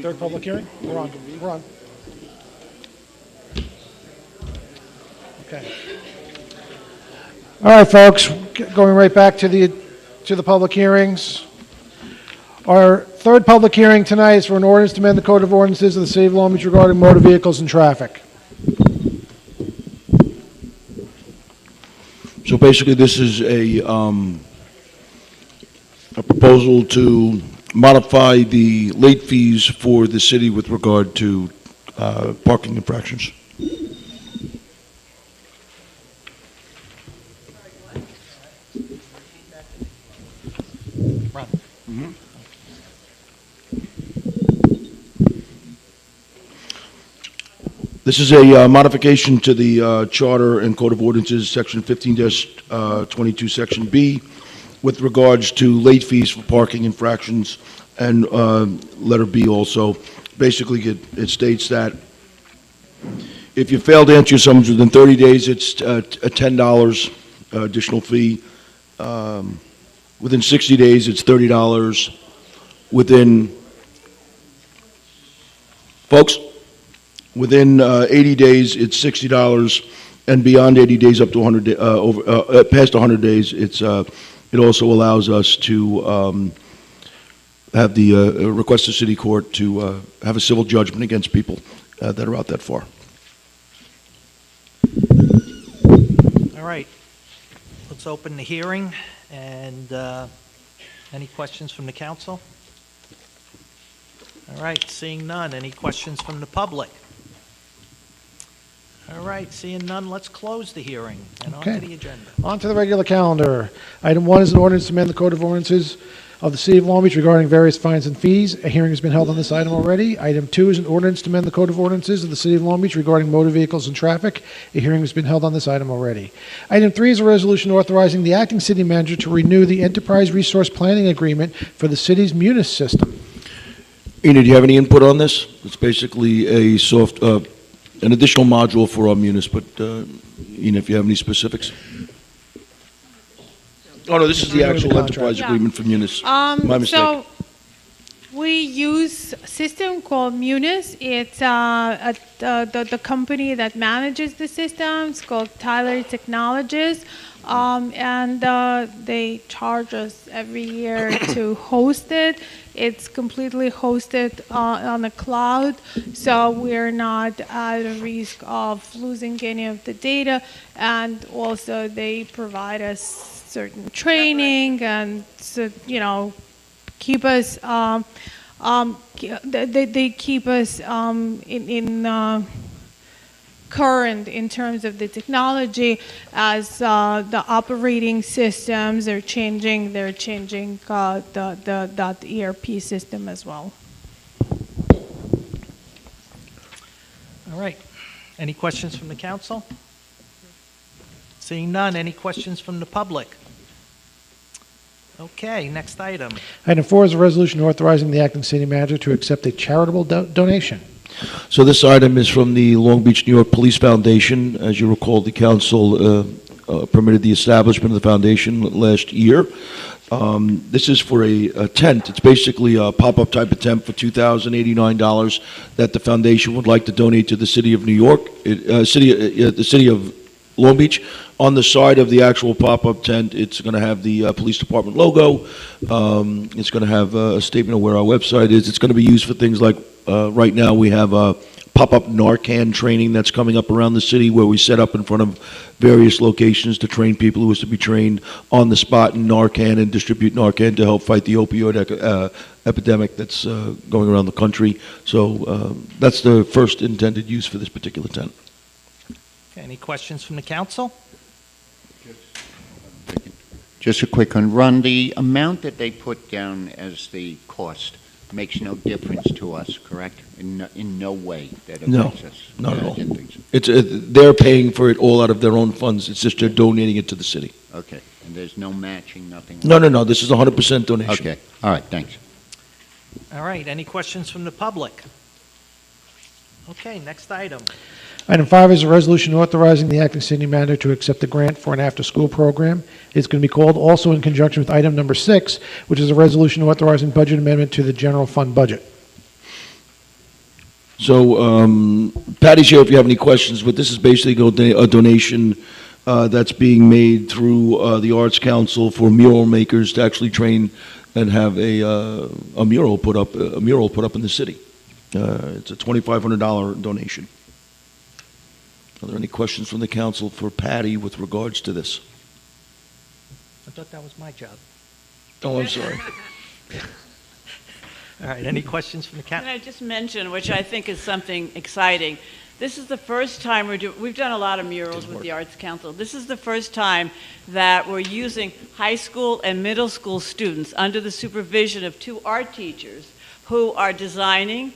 Third public hearing? We're on. We're on. Okay. All right, folks, going right back to the public hearings. Our third public hearing tonight is for an ordinance to amend the Code of Ordinances of the City of Long Beach regarding motor vehicles and traffic. So basically, this is a proposal to modify the late fees for the city with regard to parking infractions. This is a modification to the Charter and Code of Ordinances, Section 15-22, Section B, with regards to late fees for parking infractions, and letter B also. Basically, it states that if you fail to answer your summons within 30 days, it's a $10 additional fee. Within 60 days, it's $30. Within 80 days, it's $60, and beyond 80 days, up to 100, past 100 days, it also allows us to have the request the city court to have a civil judgment against people that are out that far. All right, let's open the hearing, and any questions from the council? All right, seeing none. Any questions from the public? All right, seeing none, let's close the hearing and on to the agenda. On to the regular calendar. Item 1 is an ordinance to amend the Code of Ordinances of the City of Long Beach regarding various fines and fees. A hearing has been held on this item already. Item 2 is an ordinance to amend the Code of Ordinances of the City of Long Beach regarding motor vehicles and traffic. A hearing has been held on this item already. Item 3 is a resolution authorizing the acting city manager to renew the Enterprise Resource Planning Agreement for the city's Munis system. Ina, do you have any input on this? It's basically a an additional module for our munis, but Ina, if you have any specifics. Oh, no, this is the actual enterprise agreement for munis. My mistake. So we use a system called Munis. It's the company that manages the system. It's called Tyler Technologies. And they charge us every year to host it. It's completely hosted on the cloud, so we're not at a risk of losing any of the data. And also, they provide us certain training and, keep us. They keep us in current in terms of the technology as the operating systems are changing. They're changing the ERP system as well. All right, any questions from the council? Seeing none, any questions from the public? Okay, next item. Item 4 is a resolution authorizing the acting city manager to accept a charitable donation. So this item is from the Long Beach, New York Police Foundation. As you recall, the council permitted the establishment of the foundation last year. This is for a tent. It's basically a pop-up type of tent for $2,089 that the foundation would like to donate to the city of New York, the city of Long Beach. On the side of the actual pop-up tent, it's going to have the police department logo. It's going to have a statement of where our website is. It's going to be used for things like, right now we have a pop-up Narcan training that's coming up around the city, where we set up in front of various locations to train people who wish to be trained on the spot in Narcan and distribute Narcan to help fight the opioid epidemic that's going around the country. So that's the first intended use for this particular tent. Okay, any questions from the council? Just a quick one. Ron, the amount that they put down as the cost makes no difference to us, correct? In no way that affects us? Not at all. I didn't think so. It's they're paying for it all out of their own funds. It's just they're donating it to the city. Okay. And there's no matching, nothing? No. This is 100% donation. Okay. All right. Thanks. All right, any questions from the public? Okay, next item. Item 5 is a resolution authorizing the acting city manager to accept a grant for an after-school program. It's going to be called also in conjunction with item number 6, which is a resolution authorizing budget amendment to the general fund budget. So, Patty's here if you have any questions, but this is basically a donation that's being made through the Arts Council for mural makers to actually train and have a mural put up in the city. It's a $2,500 donation. Are there any questions from the council for Patty with regards to this? I thought that was my job. Oh, I'm sorry. All right, any questions from the Can council? I just mention, which I think is something exciting, this is the first time we've done a lot of murals with the Arts Council. This is the first time that we're using high school and middle school students under the supervision of 2 art teachers who are designing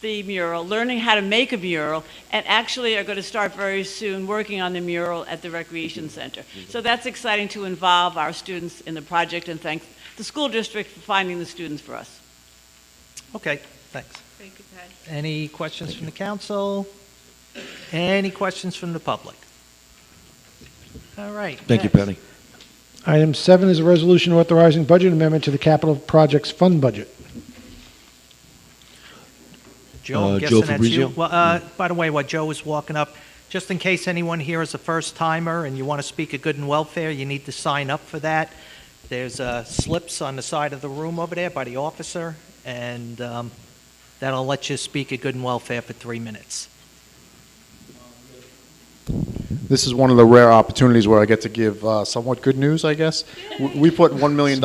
the mural, learning how to make a mural, and actually are going to start very soon working on the mural at the Recreation Center. So that's exciting to involve our students in the project, and thank the school district for finding the students for us. Okay, thanks. Thank you, Ted. Any questions from the council? Any questions from the public? All right. Thank you, next. Patty. Item 7 is a resolution authorizing budget amendment to the capital projects fund budget. Joe, I'm Joe guessing that's you. Fabrizio? Well, by the way, while Joe was walking up, just in case anyone here is a first-timer and you want to speak of good and welfare, you need to sign up for that. There's slips on the side of the room over there by the officer, and that'll let you speak of good and welfare for 3 minutes. This is one of the rare opportunities where I get to give somewhat good news, I guess. We put $1 million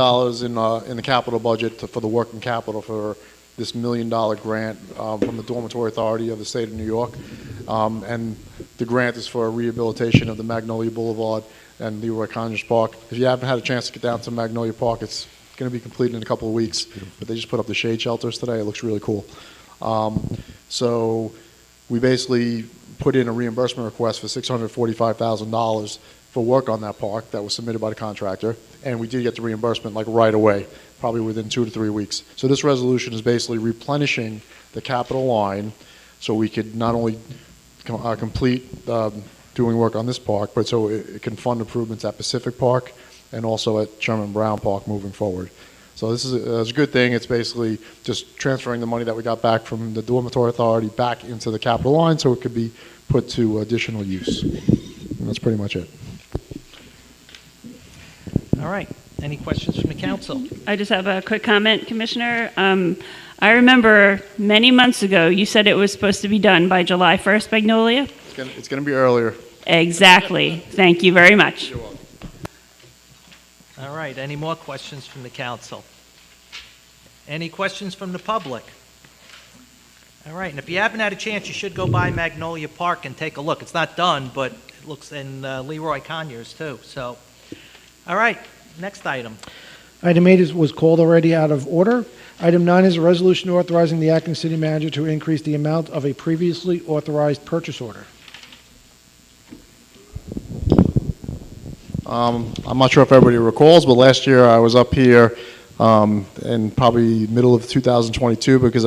in the capital budget for the working capital for this $1 million grant from the Dormitory Authority of the State of New York. And the grant is for rehabilitation of the Magnolia Boulevard and Leroy Conyers Park. If you haven't had a chance to get down to Magnolia Park, it's going to be completed in a couple of weeks. But they just put up the shade shelters today. It looks really cool. So we basically put in a reimbursement request for $645,000 for work on that park that was submitted by the contractor, and we did get the reimbursement like right away, probably within 2 to 3 weeks. So this resolution is basically replenishing the capital line so we could not only complete doing work on this park, but so it can fund improvements at Pacific Park and also at Sherman Brown Park moving forward. So this is a good thing. It's basically just transferring the money that we got back from the Dormitory Authority back into the capital line so it could be put to additional use. And that's pretty much it. All right. Any questions from the council? I just have a quick comment, Commissioner. I remember many months ago you said it was supposed to be done by July 1st, Magnolia. It's going to be earlier. Exactly. Thank you very much. You're welcome. All right. Any more questions from the council? Any questions from the public? All right. And if you haven't had a chance, you should go by Magnolia Park and take a look. It's not done, but it looks in Leroy Conyers too. So, all right. Next item. Item 8 was called already out of order. Item 9 is a resolution authorizing the acting city manager to increase the amount of a previously authorized purchase order. I'm not sure if everybody recalls, but last year I was up here in probably middle of 2022 because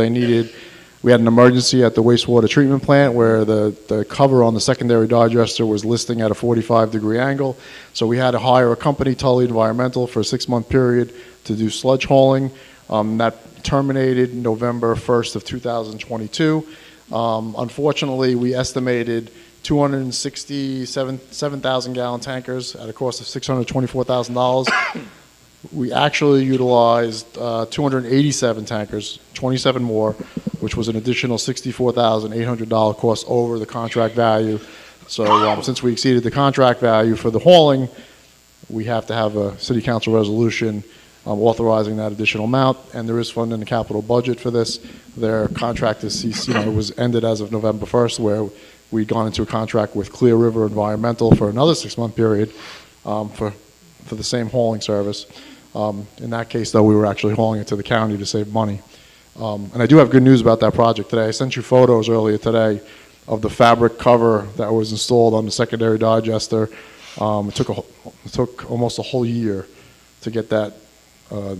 we had an emergency at the wastewater treatment plant where the cover on the secondary digester was listing at a 45-degree angle. So we had to hire a company, Tully Environmental, for a 6-month period to do sludge hauling. That terminated November 1st of 2022. Unfortunately, we estimated 267,000 gallon tankers at a cost of $624,000. We actually utilized 287 tankers, 27 more, which was an additional $64,800 cost over the contract value. So since we exceeded the contract value for the hauling, we have to have a city council resolution authorizing that additional amount, and there is funding in the capital budget for this. Their contract is it was ended as of November 1st, where we'd gone into a contract with Clear River Environmental for another 6-month period for the same hauling service. In that case, though, we were actually hauling it to the county to save money. And I do have good news about that project today. I sent you photos earlier today of the fabric cover that was installed on the secondary digester. It took almost a whole year to get that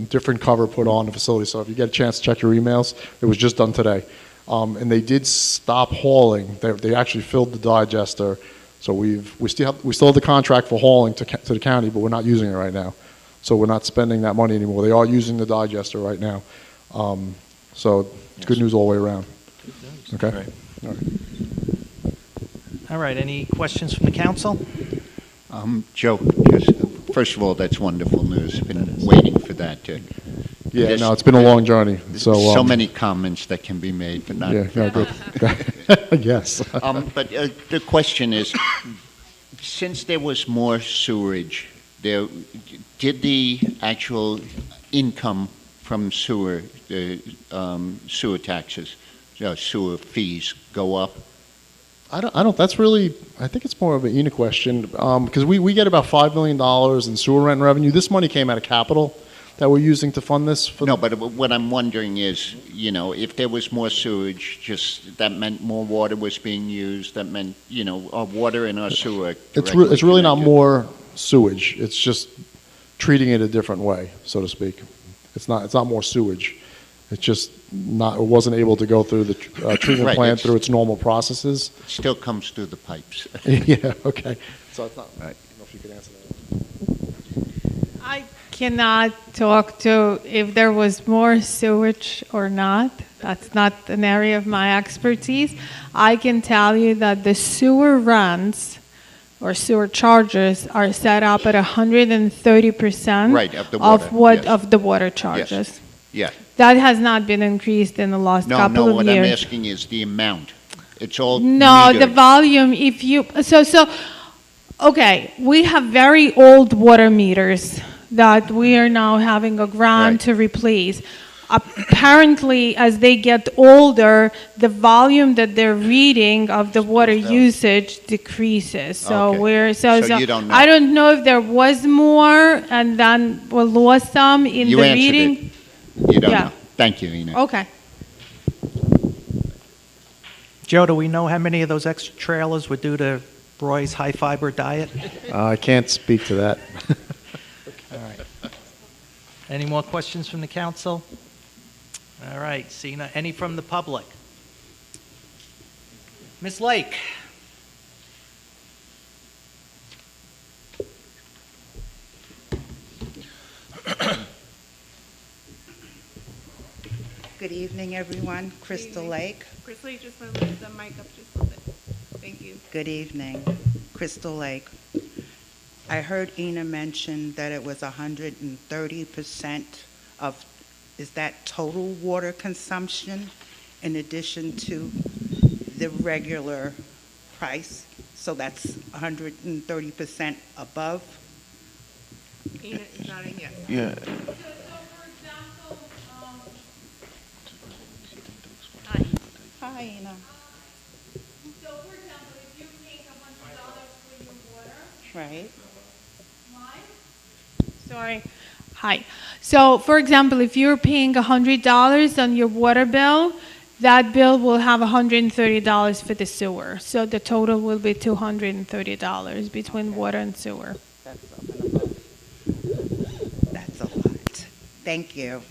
different cover put on the facility. So if you get a chance to check your emails, it was just done today. And they did stop hauling. They actually filled the digester. So we still have the contract for hauling to the county, but we're not using it right now. So we're not spending that money anymore. They are using the digester right now. So it's good news all the way around. Good news. Okay. Right. All right, any questions from the council? Joe, just, first of all, that's wonderful news. Been waiting for that. Yeah, There's- no, it's been a long journey. So, So many comments that can be made, but not. Yeah, no, good. Yes. But the question is, since there was more sewerage, did the actual income from sewer, sewer taxes, sewer fees go up? I don't, that's really, I think it's more of an Ena question, because we get about $5 million in sewer rent revenue. This money came out of capital that we're using to fund this. No, but what I'm wondering is, if there was more sewage, just, that meant more water was being used, that meant, our water and our sewer. It's really not more sewage. It's just treating it a different way, so to speak. It's not more sewage. It's just it wasn't able to go through the treatment Right, plant it's- through its normal processes. It still comes through the pipes. Yeah, okay. So it's not, Right. I don't know if you could answer that. I cannot talk to if there was more sewage or not. That's not an area of my expertise. I can tell you that the sewer runs or sewer charges are set up at 130% Right, of the water, yes. of the water charges. Yeah. That has not been increased in the last No, couple no, of what I'm years. asking is the amount. It's all No, the metered. volume, if you, okay, we have very old water meters that we are now having a grant Right. to replace. Apparently, as they get older, the volume that they're reading of the water Goes down. usage decreases. So Okay. So you don't know. I don't know if there was more and then we lost some in You the answered reading. it. You don't Yeah. know. Thank you, Ina. Okay. Joe, do we know how many of those extra trailers were due to Roy's high-fiber diet? I can't speak to that. All right. Any more questions from the council? All right, seeing none. Any from the public? Ms. Lake? Good evening, everyone. Crystal Lake. Crystal, you just want to lift the mic up just a little bit. Thank you. Good evening. Crystal Lake. I heard Ina mention that it was 130% of, is that total water consumption in addition to the regular price? So that's 130% above? Ina is nodding yes. Yeah. Hi, Ina. So, for example, if you pay $100 for your water, Right. sorry. Hi. So, for example, if you're paying $100 on your water bill, that bill will have $130 for the sewer. So the total will be $230 between water and sewer. That's up and above. That's a lot. Thank you.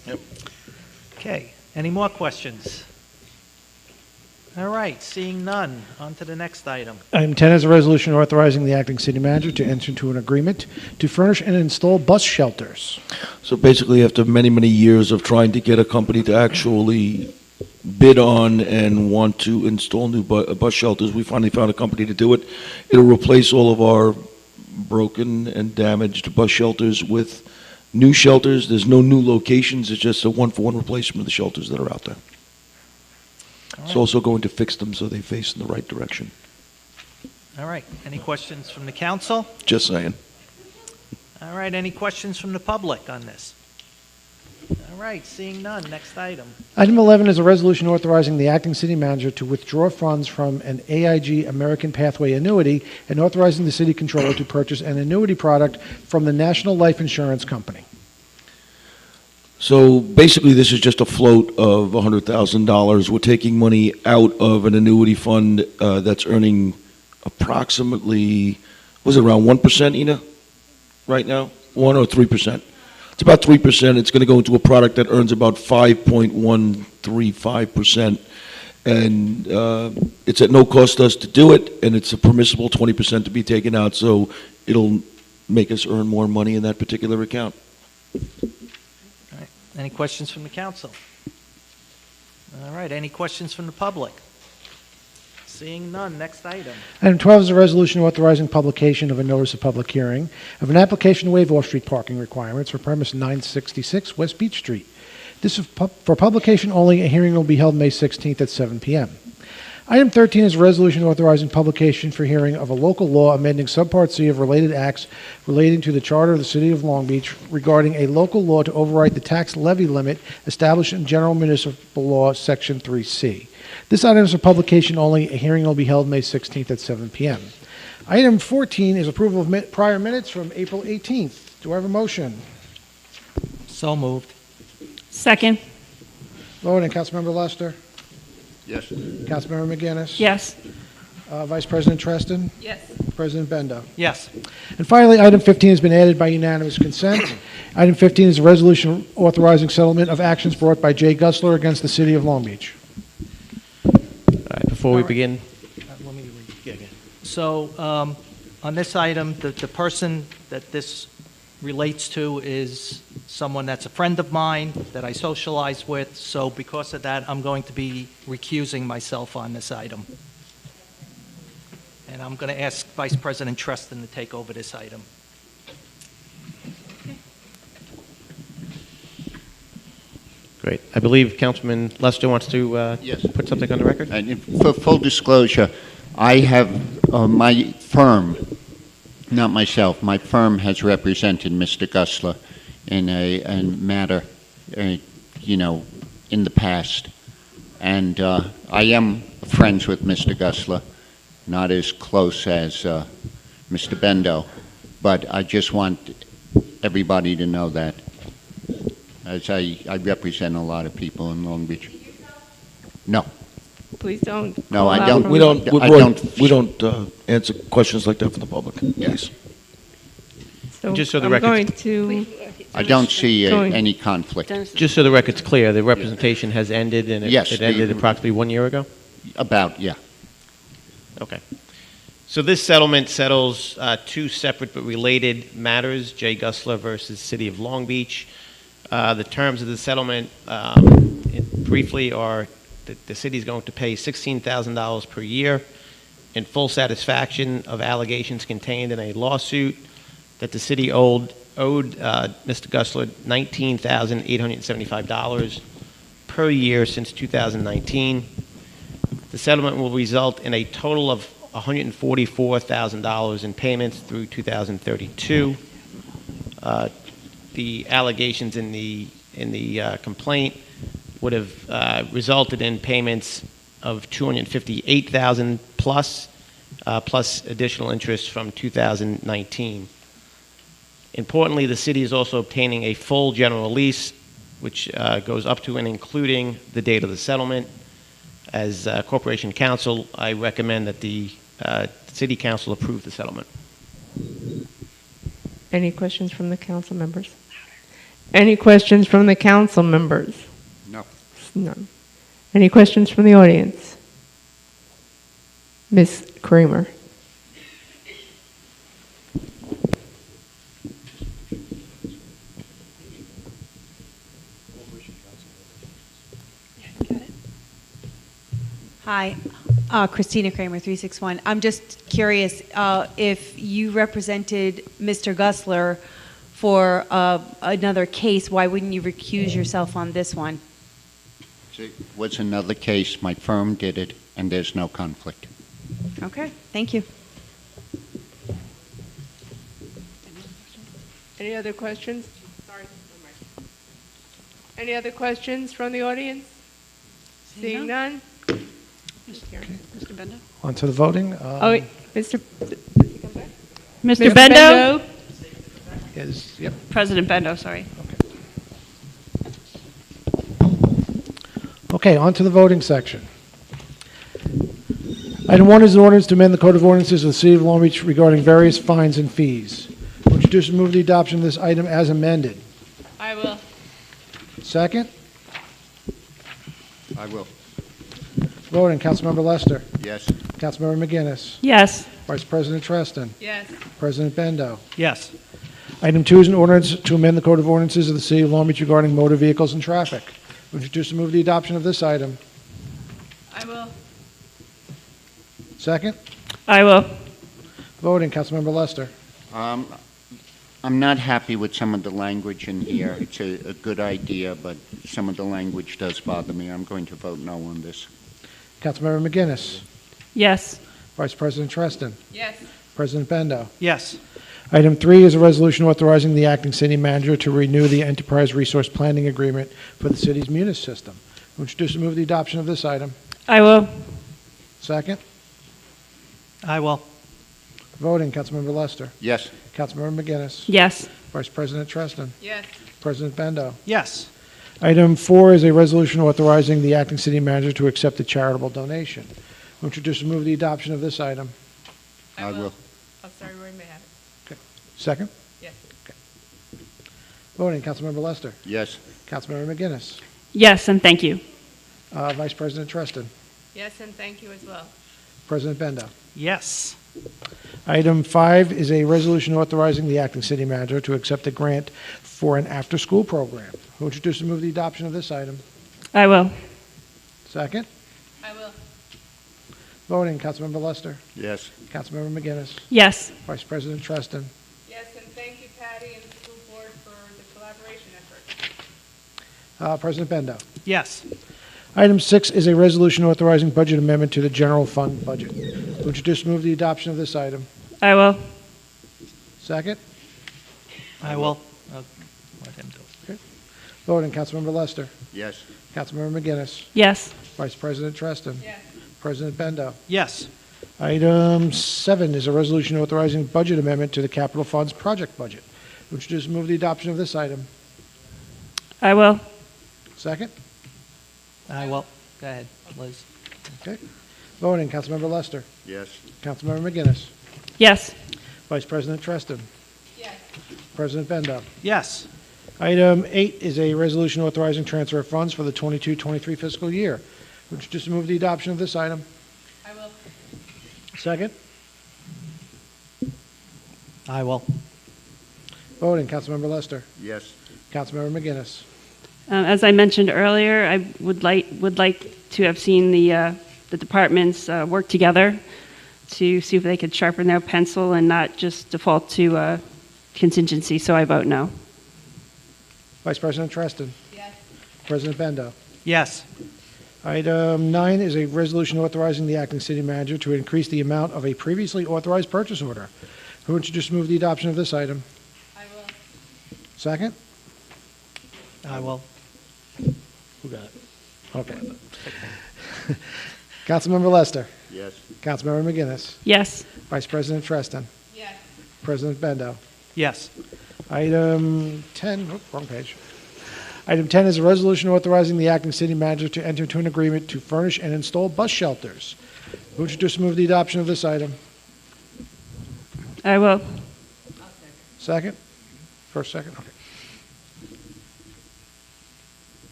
Okay, any more questions? All right, seeing none, on to the next item. Item 10 is a resolution authorizing the acting city manager to enter into an agreement to furnish and install bus shelters. So basically, after many, many years of trying to get a company to actually bid on and want to install new bus shelters, we finally found a company to do it. It'll replace all of our broken and damaged bus shelters with new shelters. There's no new locations, it's just a one-for-one replacement of the shelters that are out there. It's also going to fix them so they face in the right direction. All right, any questions from the council? Just saying. All right, any questions from the public on this? All right, seeing none, next item. Item 11 is a resolution authorizing the acting city manager to withdraw funds from an AIG American Pathway annuity and authorizing the city controller to purchase an annuity product from the National Life Insurance Company. So basically, this is just a float of $100,000. We're taking money out of an annuity fund that's earning approximately, was it around 1%, Ina, right now? 1 or 3%? It's about 3%. It's going to go into a product that earns about 5.135%. And it's at no cost to us to do it, and it's a permissible 20% to be taken out, so it'll make us earn more money in that particular account. Any questions from the council? All right, any questions from the public? Seeing none, next item. Item 12 is a resolution authorizing publication of a notice of public hearing of an application to waive off-street parking requirements for premise 966 West Beach Street. This is for publication only. A hearing will be held May 16th at 7 p.m. Item 13 is a resolution authorizing publication for hearing of a local law amending Subpart C of related acts relating to the Charter of the City of Long Beach regarding a local law to override the tax levy limit established in General Municipal Law, Section 3C. This item is for publication only. A hearing will be held May 16th at 7 p.m. Item 14 is approval of prior minutes from April 18th. Do I have a motion? So moved. Second. Voting, Councilmember Lester? Yes. Councilmember McGinnis? Yes. Vice President Treston? Yes. President Bendo? Yes. And finally, item 15 has been added by unanimous consent. Item 15 is a resolution authorizing settlement of actions brought by Jay Gusler against the City of Long Beach. All right, before we begin, So, on this item, the person that this relates to is someone that's a friend of mine that I socialize with, so because of that, I'm going to be recusing myself on this item. And I'm going to ask Vice President Treston to take over this item. great. I believe Councilman Lester wants to Yes. put something on the record. And for full disclosure, I have my firm, not myself, my firm has represented Mr. Gusler in a matter, in the past. And I am friends with Mr. Gusler, not as close as Mr. Bendo, but I just want everybody to know that, as I represent a lot of people in Long Beach. No. Please don't. No, call I out don't. from- We don't answer questions like that from the public. Yes. So Just so the I'm record's- going to, I don't see Going- any conflict. Just so the record's clear, the representation has ended, and Yes, it ended approximately 1 year ago? About, yeah. Okay. So this settlement settles two separate but related matters, Jay Gusler versus City of Long Beach. The terms of the settlement, briefly, are that the city is going to pay $16,000 per year in full satisfaction of allegations contained in a lawsuit that the city owed Mr. Gusler $19,875 per year since 2019. The settlement will result in a total of $144,000 in payments through 2032. The allegations in the complaint would have resulted in payments of $258,000 plus additional interest from 2019. Importantly, the city is also obtaining a full general lease, which goes up to and including the date of the settlement. As Corporation Counsel, I recommend that the City Council approve the settlement. any questions from the council members? Any questions from the council members? No. None. Any questions from the audience? Ms. Kramer? Hi, Christina Kramer, 361. I'm just curious if you represented Mr. Gusler for another case, why wouldn't you recuse yourself on this one? It was another case. My firm did it, and there's no conflict. Okay, thank you. Any other questions? Sorry. Any other questions from the audience? Seeing none? Mr. Bendo? On to the voting. Oh, wait, Mr. Mr. Bendo? Yep. President Bendo, sorry. Okay, on to the voting section. Item 1 is an ordinance to amend the Code of Ordinances of the City of Long Beach regarding various fines and fees. Will you introduce and move the adoption of this item as amended? I will. Second? I will. Voting, Councilmember Lester. Yes. Councilmember McGinnis. Yes. Vice President Treston. Yes. President Bendo. Yes. Item 2 is an ordinance to amend the Code of Ordinances of the City of Long Beach regarding motor vehicles and traffic. Will you introduce and move the adoption of this item? I will. Second? I will. Voting, Councilmember Lester. I'm not happy with some of the language in here. It's a good idea, but some of the language does bother me. I'm going to vote no on this. Councilmember McGinnis. Yes. Vice President Treston. Yes. President Bendo. Yes. Item 3 is a resolution authorizing the acting city manager to renew the enterprise resource planning agreement for the city's Munis system. Who will introduce and move the adoption of this item? I will. Second? I will. Voting, Councilmember Lester. Yes. Councilmember McGinnis. Yes. Vice President Treston. Yes. President Bendo. Yes. Item 4 is a resolution authorizing the acting city manager to accept a charitable donation. Who will introduce and move the adoption of this item? I will. Oh, sorry, Roy may have it. Second? Yes. Voting, Councilmember Lester. Yes. Councilmember McGinnis. Yes, and thank you. Vice President Treston. Yes, and thank you as well. President Bendo. Yes. Item 5 is a resolution authorizing the acting city manager to accept a grant for an after-school program. Who will introduce and move the adoption of this item? I will. Second? I will. Voting, Councilmember Lester. Yes. Councilmember McGinnis. Yes. Vice President Treston. Yes, and thank you, Patty, and the school board for the collaboration effort. President Bendo. Yes. Item 6 is a resolution authorizing budget amendment to the general fund budget. Who will introduce and move the adoption of this item? I will. Second? I will. Let him do it. Voting, Councilmember Lester. Yes. Councilmember McGinnis. Yes. Vice President Treston. Yes. President Bendo. Yes. Item 7 is a resolution authorizing budget amendment to the capital funds project budget. Who will introduce and move the adoption of this item? I will. Second? I will. Go ahead, Liz. Okay. Voting, Councilmember Lester. Yes. Councilmember McGinnis. Yes. Vice President Treston. Yes. President Bendo. Yes. Item 8 is a resolution authorizing transfer of funds for the 22-23 fiscal year. Would you just move the adoption of this item? I will. Second? I will. Voting, Councilmember Lester. Yes. Councilmember McGinnis. As I mentioned earlier, I would like to have seen the departments work together to see if they could sharpen their pencil and not just default to contingency. So I vote no. Vice President Treston. Yes. President Bendo. Yes. Item 9 is a resolution authorizing the acting city manager to increase the amount of a previously authorized purchase order. Who would you just move the adoption of this item? I will. Second? I will. Who got it? Okay. Councilmember Lester. Yes. Councilmember McGinnis. Yes. Vice President Treston. Yes. President Bendo. Yes. Item 10, wrong page. Item 10 is a resolution authorizing the acting city manager to enter into an agreement to furnish and install bus shelters. Who would you just move the adoption of this item? I will. Second? First, second? Okay.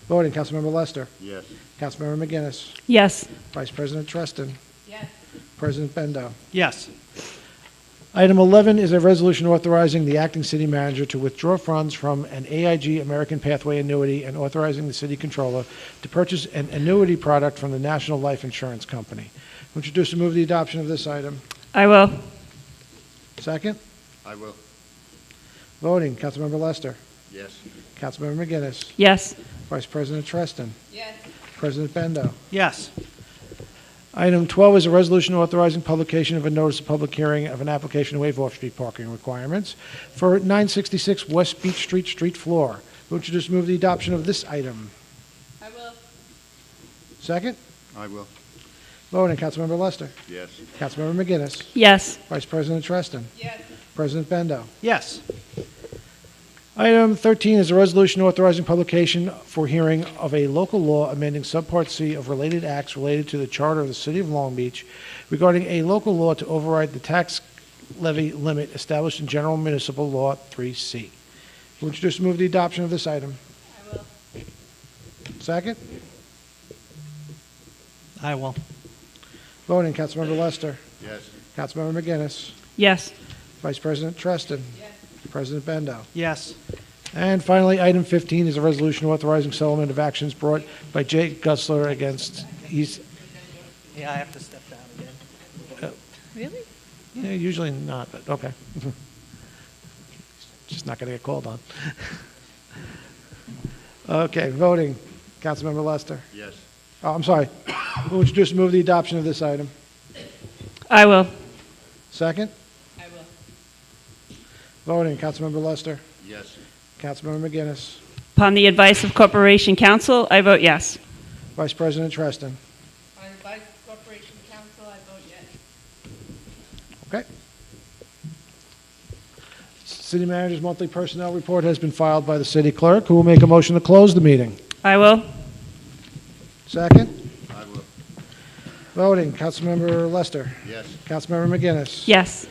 Voting, Councilmember Lester. Yes. Councilmember McGinnis. Yes. Vice President Treston. Yes. President Bendo. Yes. Item 11 is a resolution authorizing the acting city manager to withdraw funds from an AIG American Pathway annuity and authorizing the city controller to purchase an annuity product from the National Life Insurance Company. Would you just move the adoption of this item? I will. Second? I will. Voting, Councilmember Lester. Yes. Councilmember McGinnis. Yes. Vice President Treston. Yes. President Bendo. Yes. Item 12 is a resolution authorizing publication of a notice of public hearing of an application to waive off-street parking requirements for 966 West Beach Street, street floor. Would you just move the adoption of this item? I will. Second? I will. Voting, Councilmember Lester. Yes. Councilmember McGinnis. Yes. Vice President Treston. Yes. President Bendo. Yes. Item 13 is a resolution authorizing publication for hearing of a local law amending Subpart C of related acts related to the charter of the City of Long Beach regarding a local law to override the tax levy limit established in General Municipal Law 3C. Would you just move the adoption of this item? I will. Second? I will. Voting, Councilmember Lester. Yes. Councilmember McGinnis. Yes. Vice President Treston. Yes. President Bendo. Yes. And finally, item 15 is a resolution authorizing settlement of actions brought by Jake Gussler against East. Yeah, I have to step down again. Really? Yeah, usually not, but okay. Just not going to get called on. Okay, voting. Councilmember Lester. Yes. Oh, I'm sorry. Who would just move the adoption of this item? I will. Second? I will. Voting. Councilmember Lester. Yes. Councilmember McGinnis. Upon the advice of Corporation Counsel, I vote yes. Vice President Treston. On advice of Corporation Council, I vote yes. Okay. City Manager's monthly personnel report has been filed by the city clerk. Who will make a motion to close the meeting? I will. Second? I will. Voting. Councilmember Lester. Yes. Councilmember McGinnis. Yes.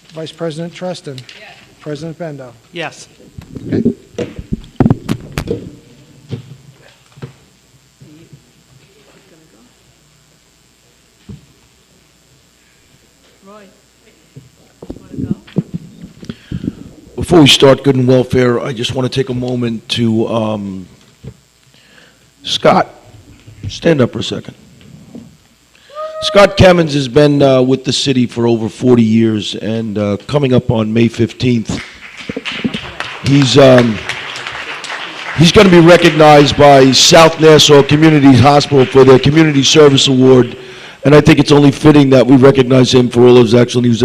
Vice President Treston. Yes. President Bendo. Yes. Okay. Roy, you want to go? Before we start good and welfare, I just want to take a moment to, Scott, stand up for a second. Scott Kemmons has been with the city for over 40 years, and coming up on May 15th, he's going to be recognized by South Nassau Community Hospital for their Community Service Award. And I think it's only fitting that we recognize him for all of his excellence. He was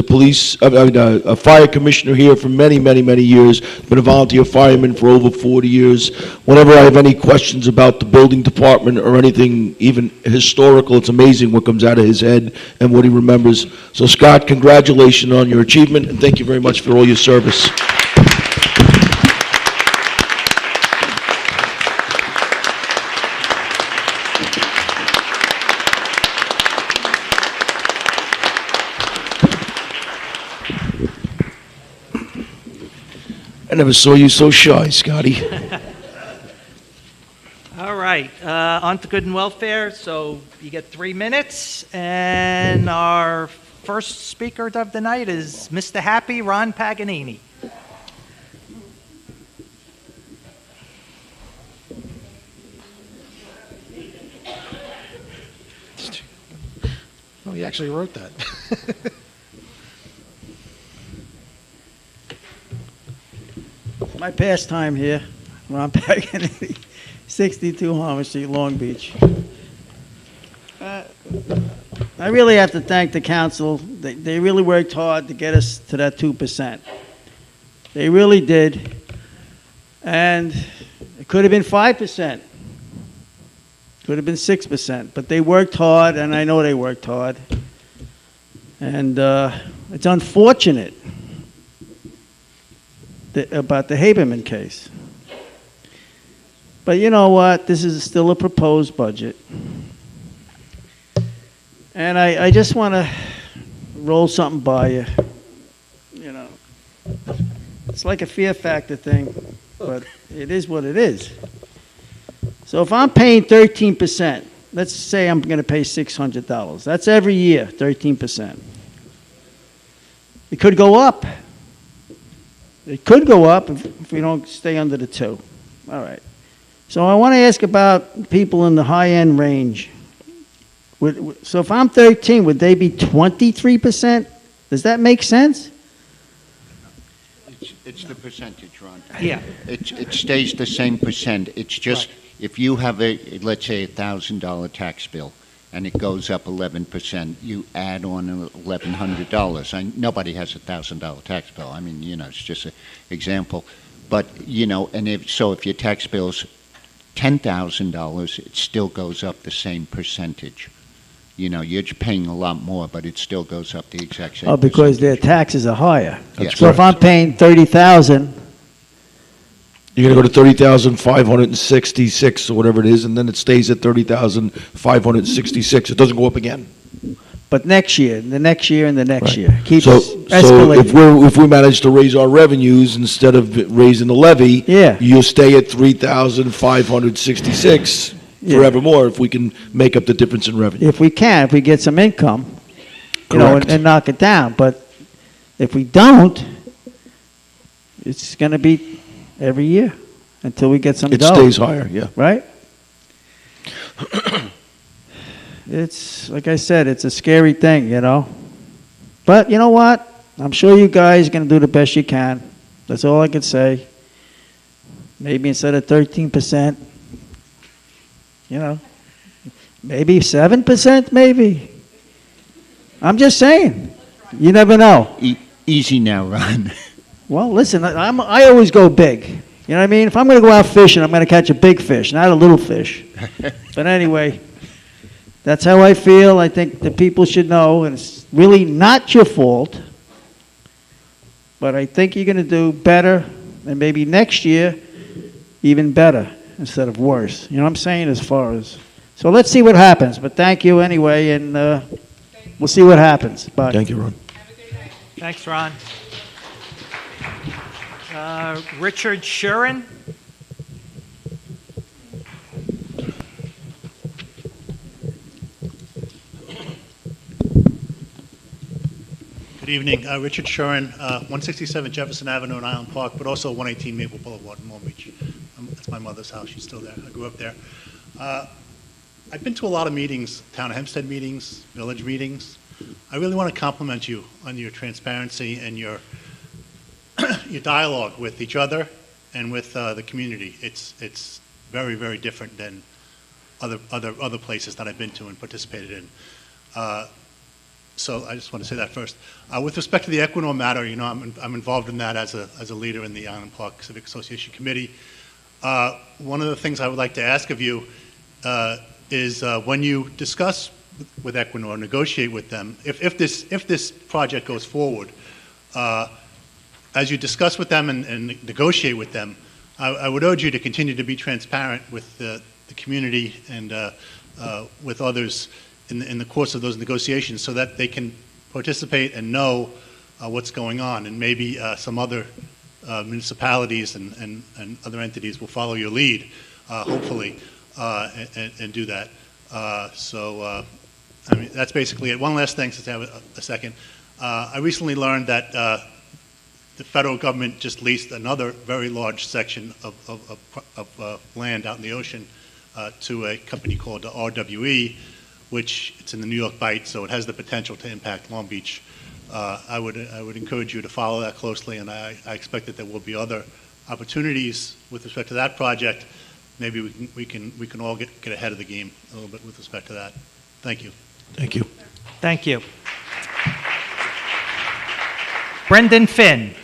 a fire commissioner here for many, many, many years, been a volunteer fireman for over 40 years. Whenever I have any questions about the building department or anything, even historical, it's amazing what comes out of his head and what he remembers. So Scott, congratulations on your achievement, and thank you very much for all your service. I never saw you so shy, Scotty. All right, on to good and welfare. So you get 3 minutes, and our first speaker of the night is Mr. Happy, Ron Paganini. Oh, he actually wrote that. My pastime here, Ron Paganini, 62 Harmon Street, Long Beach. I really have to thank the council. They really worked hard to get us to that 2%. They really did. And it could have been 5%. Could have been 6%. But they worked hard, and I know they worked hard. And it's unfortunate about the Haberman case. But you know what? This is still a proposed budget. And I just want to roll something by you. You know, it's like a fear factor thing, but it is what it is. So if I'm paying 13%, let's say I'm going to pay $600. That's every year, 13%. It could go up. It could go up if we don't stay under the 2. All right. So I want to ask about people in the high-end range. So if I'm 13, would they be 23%? Does that make sense? It's the percentage, Ron. Yeah. It stays the same percent. It's just, if you have let's say $1,000 tax bill, and it goes up 11%, you add on $1,100. Nobody has a $1,000 tax bill. I mean, you know, it's just an example. But, you know, and if your tax bill's $10,000, it still goes up the same percentage. You know, you're paying a lot more, but it still goes up the exact same. Oh, because their taxes are higher. Yes. So if I'm paying 30,000, You're going to go to 30,566 or whatever it is, and then it stays at 30,566. It doesn't go up again. but next year, the next year, and the next Right. year keeps So escalating. if we manage to raise our revenues instead of raising the levy, Yeah. you'll stay at 3,566 Yeah. forevermore if we can make up the difference in revenue. If we can, if we get some income, you know, Correct. and knock it down. But if we don't, it's going to be every year until we get some It dough. stays higher, yeah. Right? It's, like I said, it's a scary thing, you know? But you know what? I'm sure you guys are going to do the best you can. That's all I can say. Maybe instead of 13%, you know, maybe 7%, maybe. I'm just saying. You never know. Easy now, Ron. Well, listen, I always go big. You know what I mean? If I'm going to go out fishing, I'm going to catch a big fish, not a little fish. But anyway, that's how I feel. I think the people should know, and it's really not your fault. But I think you're going to do better, and maybe next year, even better instead of worse. You know what I'm saying? As far as. So let's see what happens. But thank you anyway, and we'll see what happens. Bye. Thank you, Ron. Thanks, Ron. Richard Shuren? Good evening. Richard Shuren, 167 Jefferson Avenue in Island Park, but also 118 Maple Boulevard in Long Beach. That's my mother's house. She's still there. I grew up there. I've been to a lot of meetings, Town of Hempstead meetings, village meetings. I really want to compliment you on your transparency and your your dialogue with each other and with the community. It's very, very different than other places that I've been to and participated in. So I just want to say that first. With respect to the Equinor matter, you know, I'm involved in that as a leader in the Island Park Civic Association Committee. One of the things I would like to ask of you is when you discuss with Equinor, negotiate with them, if this project goes forward, as you discuss with them and negotiate with them, I would urge you to continue to be transparent with the community and with others in the course of those negotiations so that they can participate and know what's going on. And maybe some other municipalities and other entities will follow your lead, hopefully, and do that. I mean, that's basically it. One last thing, since I have a second. I recently learned that the federal government just leased another very large section of land out in the ocean to a company called RWE, which it's in the New York Bight, so it has the potential to impact Long Beach. I would encourage you to follow that closely, and I expect that there will be other opportunities with respect to that project. Maybe we can all get ahead of the game a little bit with respect to that. Thank you. Thank you. Thank you. Brendan Finn.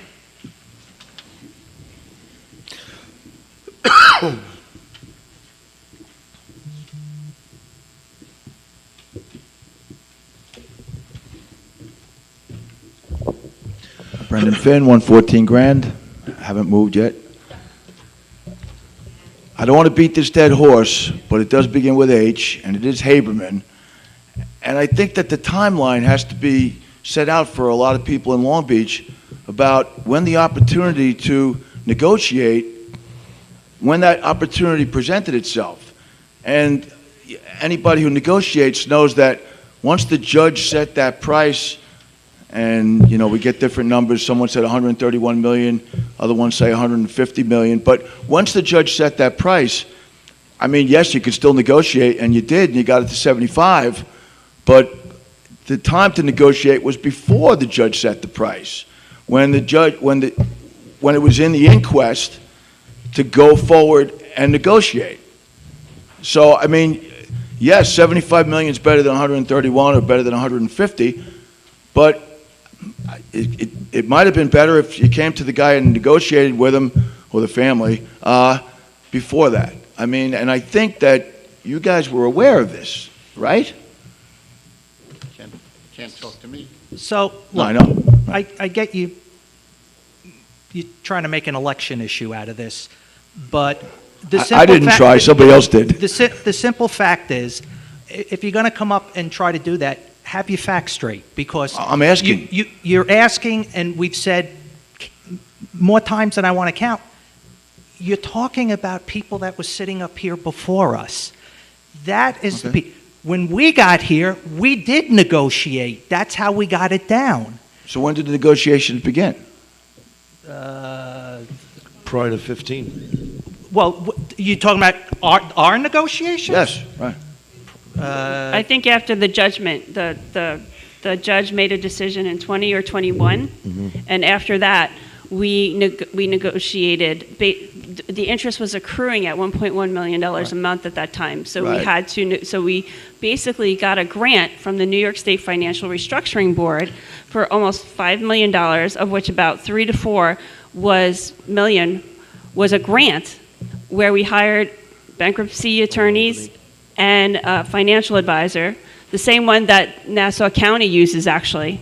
Brendan Finn, 114 Grand. Haven't moved yet. I don't want to beat this dead horse, but it does begin with H, and it is Haberman. And I think that the timeline has to be set out for a lot of people in Long Beach about when the opportunity to negotiate, when that opportunity presented itself. And anybody who negotiates knows that once the judge set that price, and you know, we get different numbers. Someone said 131 million, other ones say 150 million. But once the judge set that price, I mean, yes, you could still negotiate, and you did, and you got it to 75. But the time to negotiate was before the judge set the price, when the judge, when it was in the inquest to go forward and negotiate. So I mean, yes, 75 million is better than 131 or better than 150, but it might have been better if you came to the guy and negotiated with him or the family before that. I mean, and I think that you guys were aware of this, right? Can't talk to me. So, No, I look, know. I get you. You're trying to make an election issue out of this, but the simple I didn't try. Somebody else did. The simple fact is, if you're going to come up and try to do that, have your facts straight, because I'm asking. You're asking, and we've said more times than I want to count. You're talking about people that were sitting up here before us. That is Okay. the when we got here, we did negotiate. That's how we got it down. So when did the negotiations begin? Prior to 15. Well, you talking about our negotiations? Yes, right. I think after the judgment, the the judge made a decision in 20 or 21, and after that, we negotiated. The interest was accruing at $1.1 million a month at that time, so we had to. So we basically got a grant from the New York State Financial Restructuring Board for almost $5 million, of which about 3 to 4 was a grant where we hired bankruptcy attorneys and a financial advisor, the same one that Nassau County uses actually,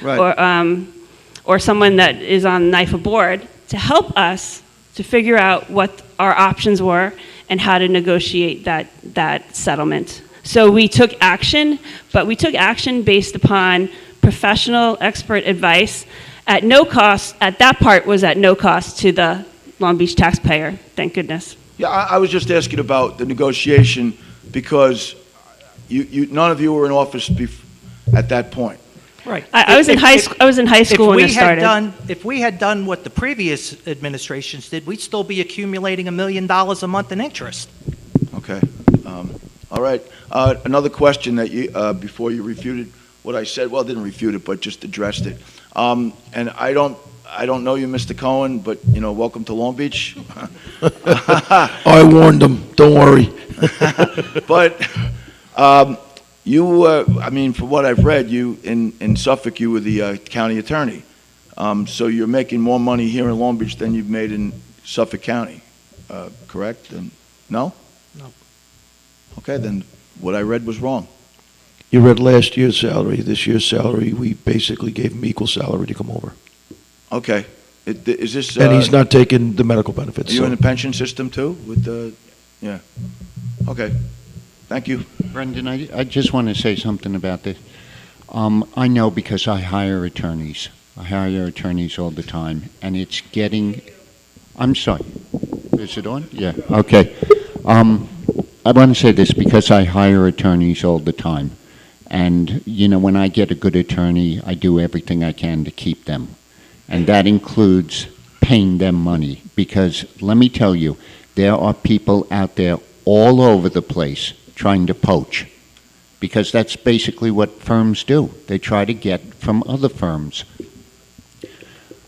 or someone that is on NIFA board to help us to figure out what our options were and how to negotiate that settlement. So we took action, but we took action based upon professional expert advice at no cost. At that part was at no cost to the Long Beach taxpayer, thank goodness. Yeah, I was just asking about the negotiation because none of you were in office at that point. Right. I was in high school when it started. If we had done what the previous administrations did, we'd still be accumulating $1 million a month in interest. Okay. All right. Another question that you, before you refuted what I said, well, didn't refute it, but just addressed it. And I don't know you, Mr. Cohen, but, welcome to Long Beach. I warned them, don't worry. But from what I've read, you, in Suffolk, you were the county attorney. So you're making more money here in Long Beach than you've made in Suffolk County, correct? No? No. Okay, then what I read was wrong. You read last year's salary. This year's salary, we basically gave him equal salary to come over. Okay. Is this... And he's not taking the medical benefits. Are you in the pension system too? Yeah. Okay. Thank you. Brendan, I just want to say something about this. I know because I hire attorneys. I hire attorneys all the time, and it's getting... I'm sorry. Is it on? Yeah. Okay. I want to say this because I hire attorneys all the time. And, when I get a good attorney, I do everything I can to keep them. And that includes paying them money. Because let me tell you, there are people out there all over the place trying to poach. Because that's basically what firms do. They try to get from other firms.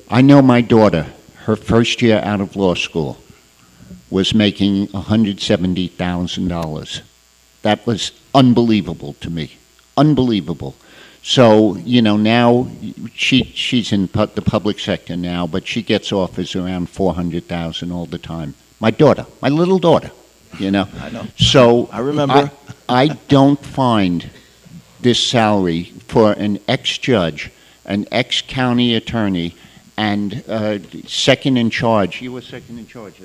I know my daughter, her first year out of law school, was making $170,000. That was unbelievable to me. Unbelievable. So, now she's in the public sector now, but she gets offers around $400,000 all the time. My daughter, my little daughter, I know. So I remember. I don't find this salary for an ex-judge, an ex-county attorney, and second in charge. You were second in charge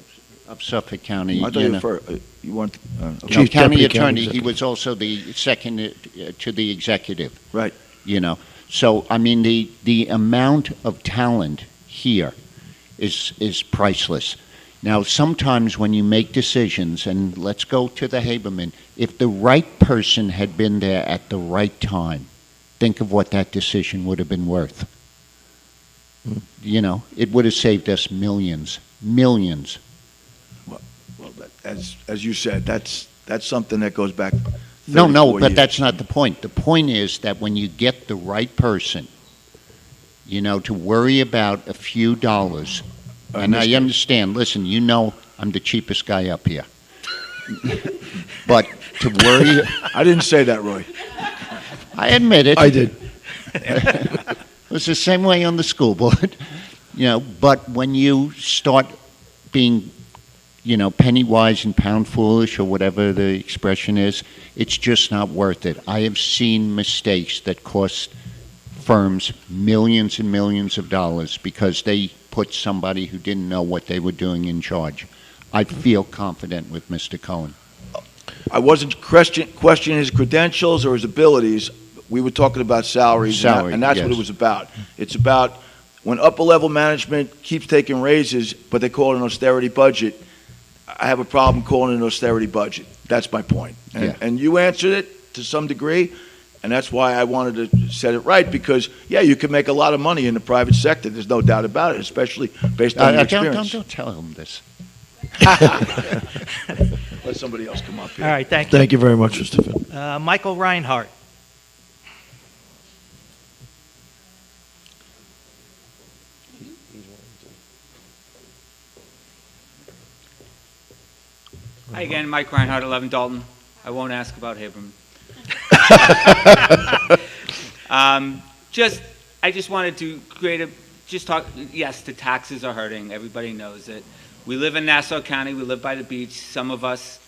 of Suffolk County. I thought you weren't... Chief county attorney, he was also the second to the executive. Right. So, the amount of talent here is priceless. Now, sometimes when you make decisions, and let's go to the Haberman, if the right person had been there at the right time, think of what that decision would have been worth. It would have saved us millions. Well, as you said, that's something that goes back. No, but years. that's not the point. The point is that when you get the right person, to worry about a few dollars, and I understand, listen, I'm the cheapest guy up here. But to worry... I didn't say that, Roy. I admit it. I did. It was the same way on the school board. But when you start being, penny wise and pound foolish, or whatever the expression is, it's just not worth it. I have seen mistakes that cost firms millions and millions of dollars because they put somebody who didn't know what they were doing in charge. I feel confident with Mr. Cohen. I wasn't questioning his credentials or his abilities. We were talking about salaries, and that's what it was about. It's about when upper-level management keeps taking raises, but they call it an austerity budget, I have a problem calling it an austerity budget. That's my point. And you answered it to some degree, and that's why I wanted to set it right, because, you can make a lot of money in the private sector. There's no doubt about it, especially based on your experience. Don't tell him this. Let somebody else come up here. All right, thank you. Thank you very much, Mr. Finn. Michael Reinhardt. Hi again, Mike Reinhardt, 11 Dalton. I won't ask about Haberman. I just wanted to talk, yes, the taxes are hurting. Everybody knows it. We live in Nassau County. We live by the beach. Some of us,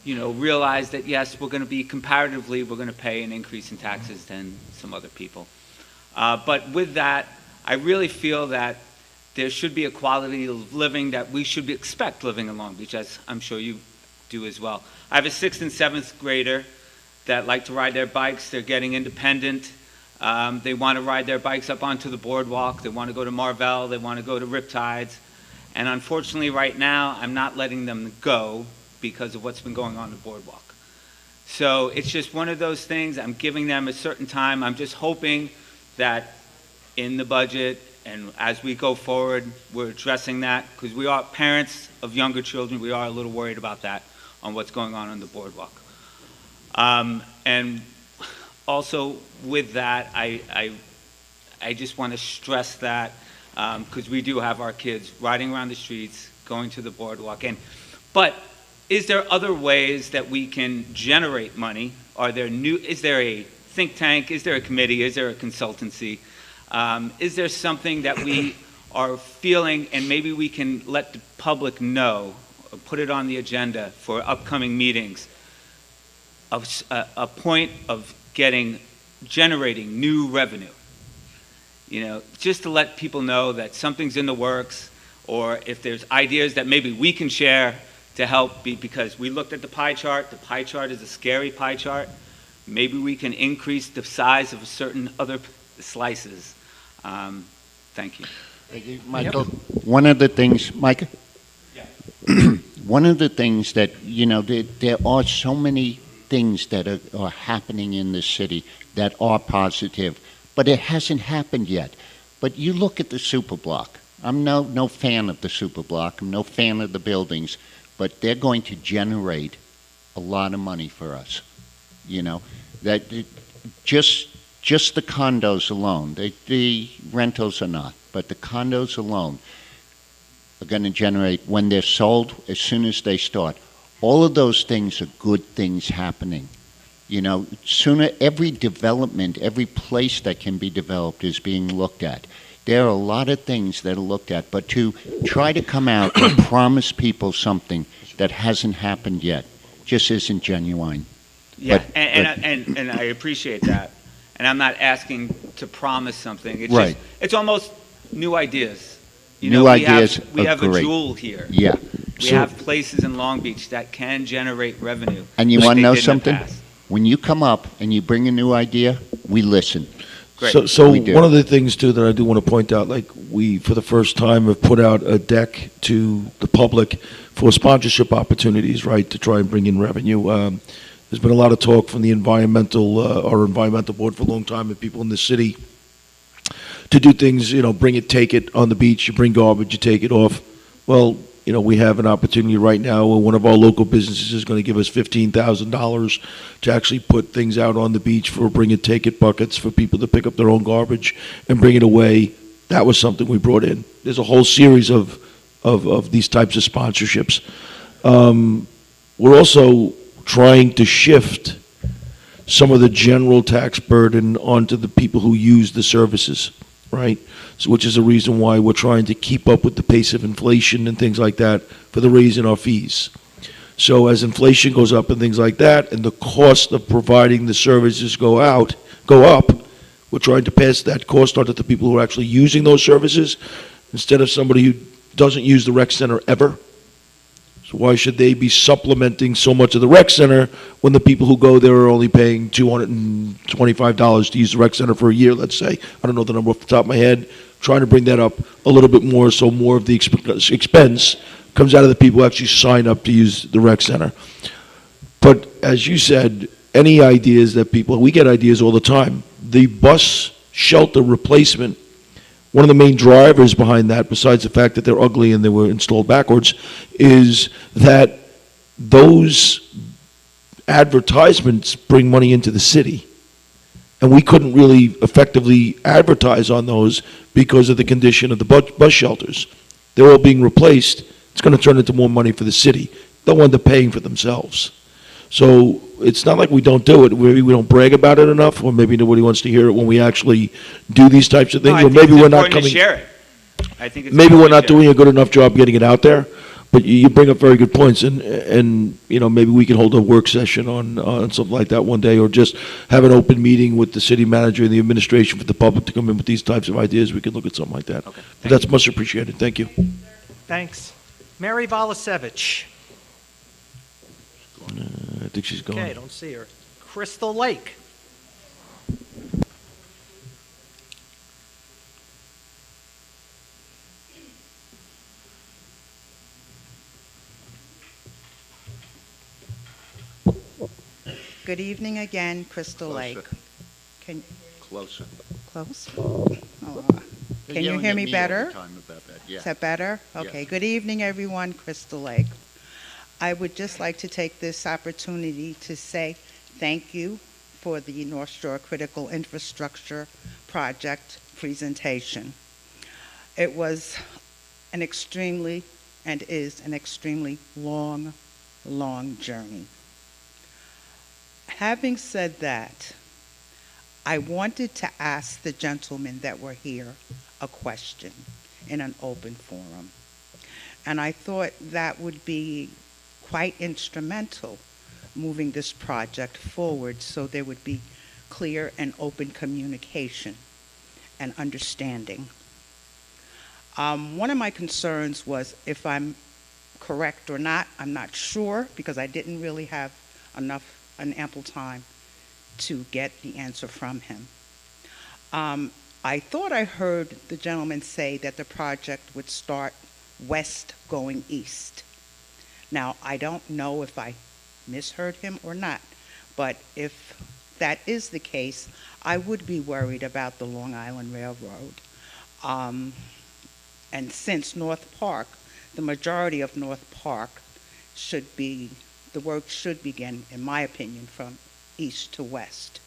realize that, yes, we're going to be comparatively, we're going to pay an increase in taxes than some other people. But with that, I really feel that there should be a quality of living that we should expect living in Long Beach, as I'm sure you do as well. I have a 6th and 7th grader that like to ride their bikes. They're getting independent. They want to ride their bikes up onto the boardwalk. They want to go to Marvell. They want to go to Riptides. And unfortunately, right now, I'm not letting them go because of what's been going on the boardwalk. So it's just one of those things. I'm giving them a certain time. I'm just hoping that in the budget and as we go forward, we're addressing that because we are parents of younger children. We are a little worried about that on what's going on the boardwalk. And also with that, I just want to stress that because we do have our kids riding around the streets, going to the boardwalk. But is there other ways that we can generate money? Is there a think tank? Is there a committee? Is there a consultancy? Is there something that we are feeling and maybe we can let the public know, or put it on the agenda for upcoming meetings, of a point of generating new revenue? Just to let people know that something's in the works, or if there's ideas that maybe we can share to help, because we looked at the pie chart. The pie chart is a scary pie chart. Maybe we can increase the size of certain other slices. Thank you. Thank you, Michael. One of the things, Micah? Yeah. One of the things that, there are so many things that are happening in the city that are positive, but it hasn't happened yet. But you look at the Superblock. I'm no fan of the Superblock. I'm no fan of the buildings, but they're going to generate a lot of money for us. Just the condos alone, the rentals are not, but the condos alone are going to generate, when they're sold, as soon as they start. All of those things are good things happening. Sooner, every development, every place that can be developed is being looked at. There are a lot of things that are looked at, but to try to come out and promise people something that hasn't happened yet just isn't genuine. Yeah, and I appreciate that. And I'm not asking to promise something. It's right. It's almost new ideas. We have a jewel here. Yeah. We have places in Long Beach that can generate revenue. And you want to know something? When you come up and you bring a new idea, we listen. Great. So one of the things too that I do want to point out, like we for the first time have put out a deck to the public for sponsorship opportunities, right, to try and bring in revenue. There's been a lot of talk from the our environmental board for a long time, and people in the city to do things, bring it, take it on the beach. You bring garbage, you take it off. Well, we have an opportunity right now where one of our local businesses is going to give us $15,000 to actually put things out on the beach for bring it, take it buckets for people to pick up their own garbage and bring it away. That was something we brought in. There's a whole series of these types of sponsorships. We're also trying to shift some of the general tax burden onto the people who use the services, right? So, which is a reason why we're trying to keep up with the pace of inflation and things like that for the raise in our fees. So as inflation goes up and things like that, and the cost of providing the services go up, we're trying to pass that cost on to the people who are actually using those services instead of somebody who doesn't use the rec center ever. So why should they be supplementing so much of the rec center when the people who go there are only paying $225 to use the rec center for a year, let's say? I don't know the number off the top of my head. Trying to bring that up a little bit more so more of the expense comes out of the people who actually sign up to use the rec center. But as you said, any ideas that we get ideas all the time. The bus shelter replacement, one of the main drivers behind that, besides the fact that they're ugly and they were installed backwards, is that those advertisements bring money into the city. And we couldn't really effectively advertise on those because of the condition of the bus shelters. They're all being replaced. It's going to turn into more money for the city. they'll end up paying for themselves. So it's not like we don't do it. We don't brag about it enough, or maybe nobody wants to hear it when we actually do these types of No, things, I or think maybe it's we're not important to coming. share it. I think it's Maybe we're important not to share doing a good enough job getting it out there, but you bring up very good points, and you know, maybe we can hold a work session on something like that one day, or just have an open meeting with the city manager and the administration for the public to come in with these types of ideas. We could look at something like that. Okay. But that's much appreciated. Thank you. Thanks. Mary Volasevich. I think she's gone. Okay, don't see her. Crystal Lake. Good evening again, Crystal Closer. Lake. Can, Closer. close? Oh, can you hear me better? Yeah. Is that better? Okay. Yes. Good evening, everyone. Crystal Lake. I would just like to take this opportunity to say thank you for the North Shore Critical Infrastructure Project presentation. It was an extremely, and is an extremely long journey. Having said that, I wanted to ask the gentlemen that were here a question in an open forum. And I thought that would be quite instrumental moving this project forward, so there would be clear and open communication and understanding. One of my concerns was, if I'm correct or not, I'm not sure, because I didn't really have an ample time to get the answer from him. I thought I heard the gentleman say that the project would start west going east. Now, I don't know if I misheard him or not, but if that is the case, I would be worried about the Long Island Railroad. And since North Park, the majority of North Park the work should begin, in my opinion, from east to west.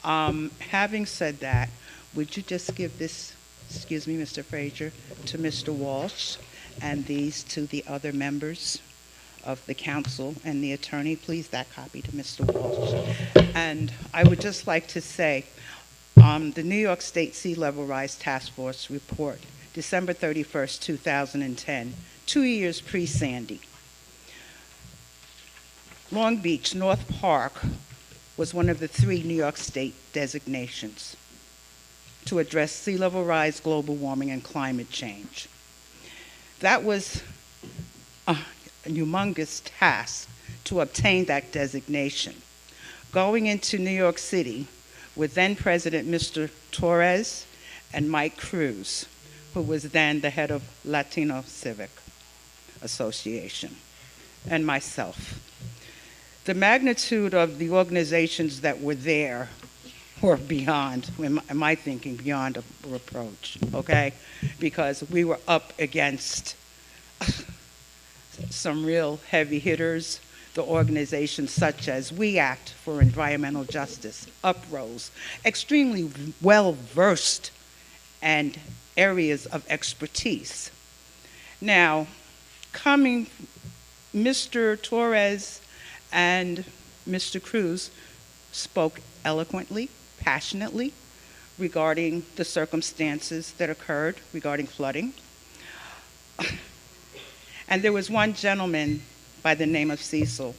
Having said that, would you just give this, excuse me, Mr. Frazier, to Mr. Walsh, and these to the other members of the council and the attorney, please, that copy to Mr. Walsh. And I would just like to say, the New York State Sea Level Rise Task Force report, December 31st, 2010, 2 years pre-Sandy. Long Beach, North Park was one of the 3 New York State designations to address sea level rise, global warming, and climate change. That was a humongous task to obtain that designation. Going into New York City with then President Mr. Torres and Mike Cruz, who was then the head of Latino Civic Association, and myself. The magnitude of the organizations that were there were beyond, in my thinking, beyond a reproach, okay? Because we were up against some real heavy hitters, the organizations such as We Act for Environmental Justice, UPROSE, extremely well-versed and areas of expertise. Now, Mr. Torres and Mr. Cruz spoke eloquently, passionately regarding the circumstances that occurred regarding flooding. And there was one gentleman by the name of Cecil,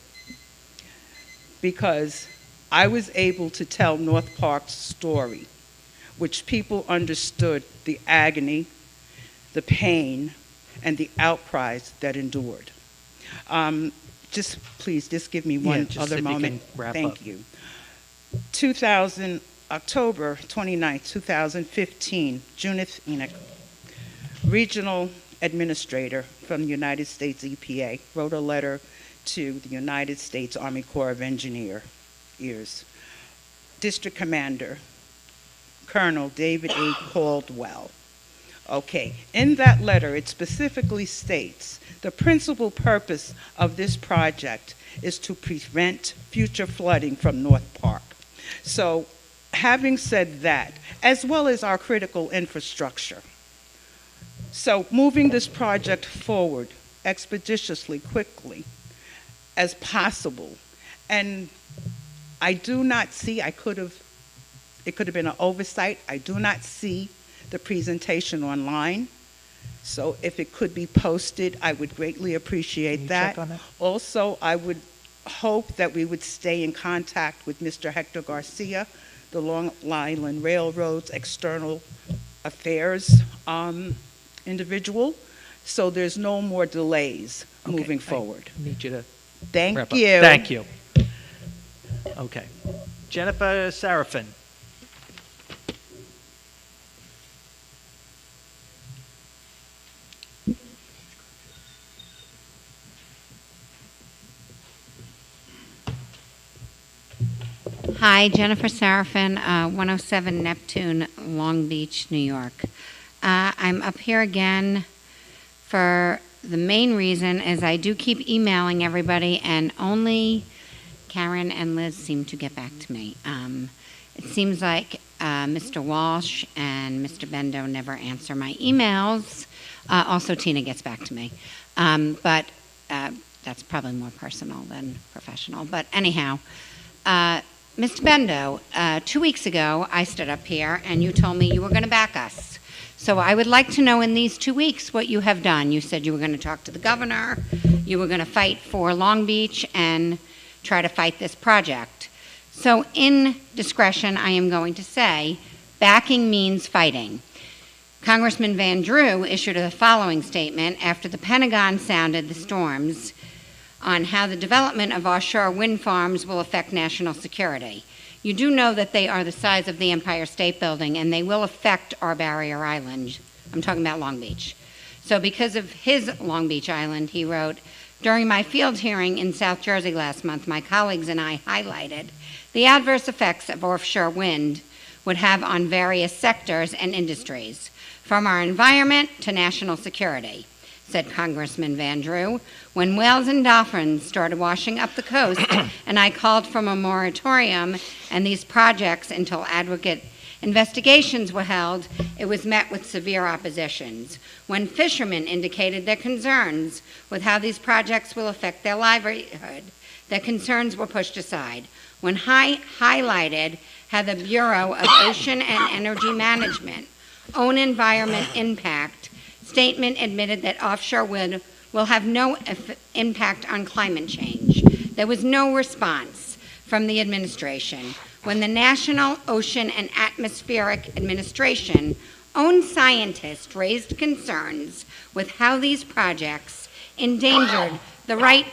because I was able to tell North Park's story, which people understood the agony, the pain, and the outcries that endured. Please give me one other moment. Thank you. October 29, 2015, Junith Enoch, regional administrator from the United States EPA, wrote a letter to the United States Army Corps of Engineers. District Commander, Colonel David A. Caldwell. Okay, in that letter, it specifically states the principal purpose of this project is to prevent future flooding from North Park. So, having said that, as well as our critical infrastructure, so moving this project forward expeditiously, quickly, as possible. And I do not see, it could have been an oversight. I do not see the presentation online. So if it could be posted, I would greatly appreciate Can you that. check on that? Also, I would hope that we would stay in contact with Mr. Hector Garcia, the Long Island Railroad's external affairs individual, so there's no more delays moving forward. I need you to Thank wrap up. you. Thank you. Okay. Jennifer Seraphin. Hi, Jennifer Seraphin, 107 Neptune, Long Beach, New York. I'm up here again for the main reason is I do keep emailing everybody, and only Karen and Liz seem to get back to me. It seems like Mr. Walsh and Mr. Bendo never answer my emails. Also, Tina gets back to me. But that's probably more personal than professional. But anyhow, Mr. Bendo, 2 weeks ago, I stood up here and you told me you were going to back us. So I would like to know in these 2 weeks what you have done. You said you were going to talk to the governor, you were going to fight for Long Beach and try to fight this project. So in discretion, I am going to say, backing means fighting. Congressman Van Drew issued the following statement after the Pentagon sounded the storms on how the development of offshore wind farms will affect national security. You do know that they are the size of the Empire State Building and they will affect our barrier island. I'm talking about Long Beach. So because of his Long Beach Island, he wrote, during my field hearing in South Jersey last month, my colleagues and I highlighted the adverse effects of offshore wind would have on various sectors and industries, from our environment to national security, said Congressman Van Drew. When whales and dolphins started washing up the coast and I called for a moratorium and these projects until adequate investigations were held, it was met with severe oppositions. When fishermen indicated their concerns with how these projects will affect their livelihood, their concerns were pushed aside. When highlighted how the Bureau of Ocean and Energy Management own environment impact statement admitted that offshore wind will have no impact on climate change. There was no response from the administration. When the National Ocean and Atmospheric Administration own scientists raised concerns with how these projects endangered the right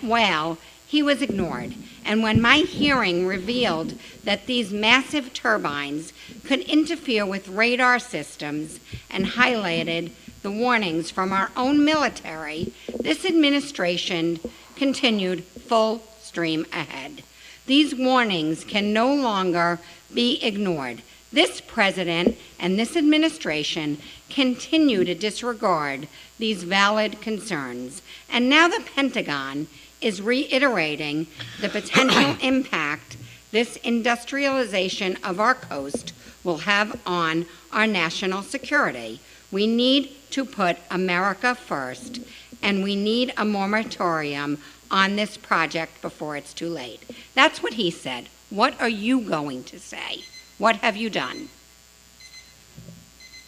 whale, he was ignored. And when my hearing revealed that these massive turbines could interfere with radar systems and highlighted the warnings from our own military, this administration continued full stream ahead. These warnings can no longer be ignored. This president and this administration continue to disregard these valid concerns. And now the Pentagon is reiterating the potential impact this industrialization of our coast will have on our national security. We need to put America first, and we need a moratorium on this project before it's too late. That's what he said. What are you going to say? What have you done?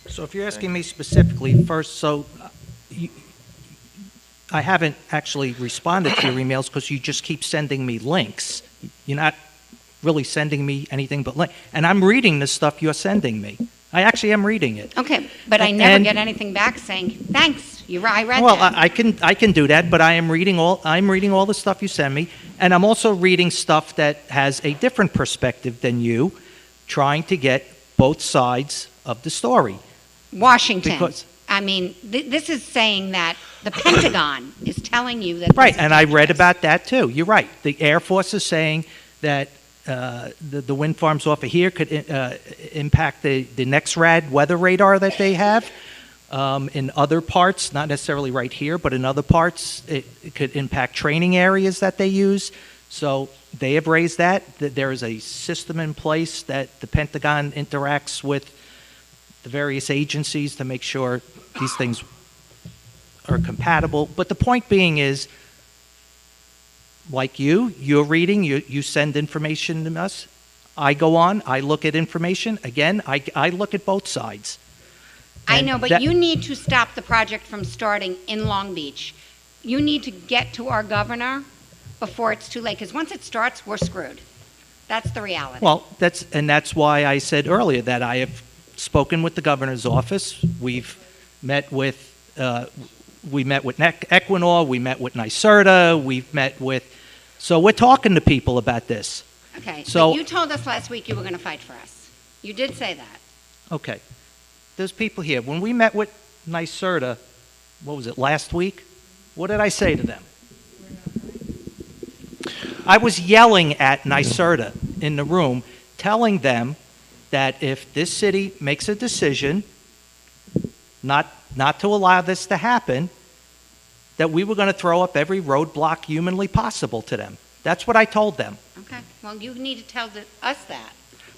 So if you're asking me specifically first, I haven't actually responded to your emails because you just keep sending me links. You're not really sending me anything but links. And I'm reading the stuff you're sending me. I actually am reading it. Okay, but I never get anything back saying, thanks, I read Well, that. I can do that, but I'm reading all the stuff you send me, and I'm also reading stuff that has a different perspective than you, trying to get both sides of the story. Washington. Because- I mean, this is saying that the Pentagon is telling you that. Right, and I read about that too. You're right. The Air Force is saying that the wind farms off of here could impact the NEXRAD weather radar that they have. In other parts, not necessarily right here, but in other parts, it could impact training areas that they use. So they have raised that there is a system in place that the Pentagon interacts with the various agencies to make sure these things are compatible. But the point being is, like you're reading, you send information to us. I go on, I look at information. Again, I look at both sides. I And know, but that- you need to stop the project from starting in Long Beach. You need to get to our governor before it's too late, because once it starts, we're screwed. That's the reality. Well, that's why I said earlier that I have spoken with the governor's office. We've met with, Equinor, we met with NYSERDA, we've met with, so we're talking to people about this. Okay, So- but you told us last week you were going to fight for us. You did say that. Okay. There's people here. When we met with NYSERDA, what was it, last week? What did I say to them? I was yelling at NYSERDA in the room, telling them that if this city makes a decision not to allow this to happen, that we were going to throw up every roadblock humanly possible to them. That's what I told them. Okay, well, you need to tell us that.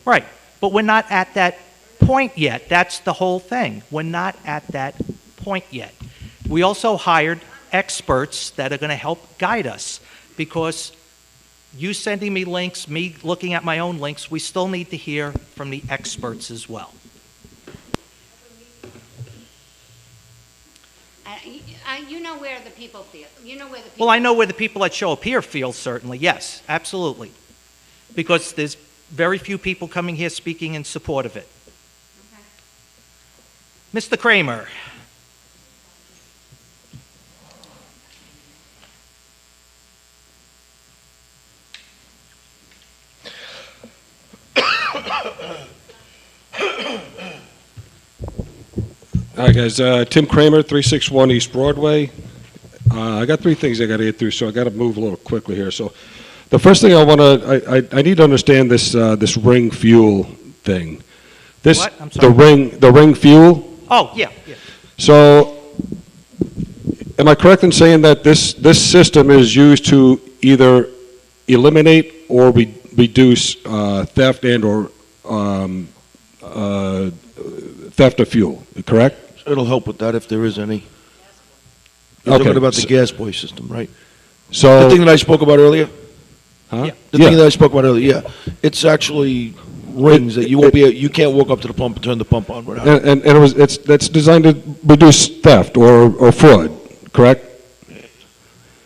Right, but we're not at that point yet. That's the whole thing. We're not at that point yet. We also hired experts that are going to help guide us, because you sending me links, me looking at my own links, we still need to hear from the experts as well. You know where the people feel. You know where the people. Well, I know where the people that show up here feel, certainly, yes, absolutely. Because there's very few people coming here speaking in support of it. Mr. Kramer. Hi, guys. Tim Kramer, 361 East Broadway. I got three things I got to get through, so I got to move a little quickly here. So, the first thing I need to understand this ring fuel thing. What? I'm sorry. The ring fuel. Oh, yeah. So, am I correct in saying that this system is used to either eliminate or reduce theft and or theft of fuel? Correct? It'll help with that if there is any. You're Okay, talking about the so- gas boy system, right? So the thing that I spoke about earlier. Huh? The thing that I spoke about earlier. Yeah, it's actually rings that you can't walk up to the pump and turn the pump on without. And it's designed to reduce theft or fraud, correct?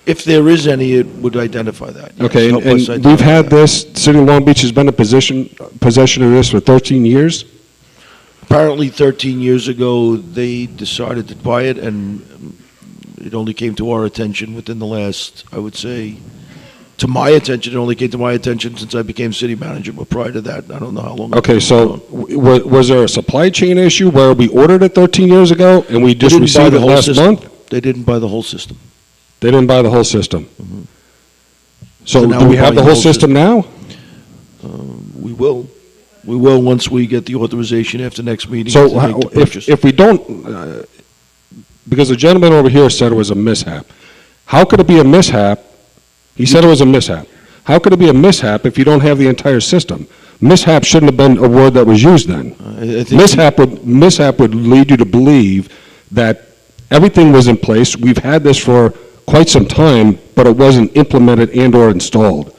If there is any, it would identify that. Yes, Okay, help and us we've identify had that. this, City of Long Beach has been in possession of this for 13 years? Apparently 13 years ago, they decided to buy it, and it only came to our attention within the last, I would say, to my attention, it only came to my attention since I became city manager, but prior to that, I don't know how long. Okay, so was there a supply chain issue where we ordered it 13 years ago and we just received it last month? They didn't buy the whole system. They didn't buy the whole system? So So now do we we're have the buying whole system now? We will. We will once we get the authorization after next meeting to So make the purchase. if we don't, because the gentleman over here said it was a mishap. How could it be a mishap? He said it was a mishap. How could it be a mishap if you don't have the entire system? Mishap shouldn't have been a word that was used then. I think Mishap would lead you to believe that everything was in place. We've had this for quite some time, but it wasn't implemented and or installed.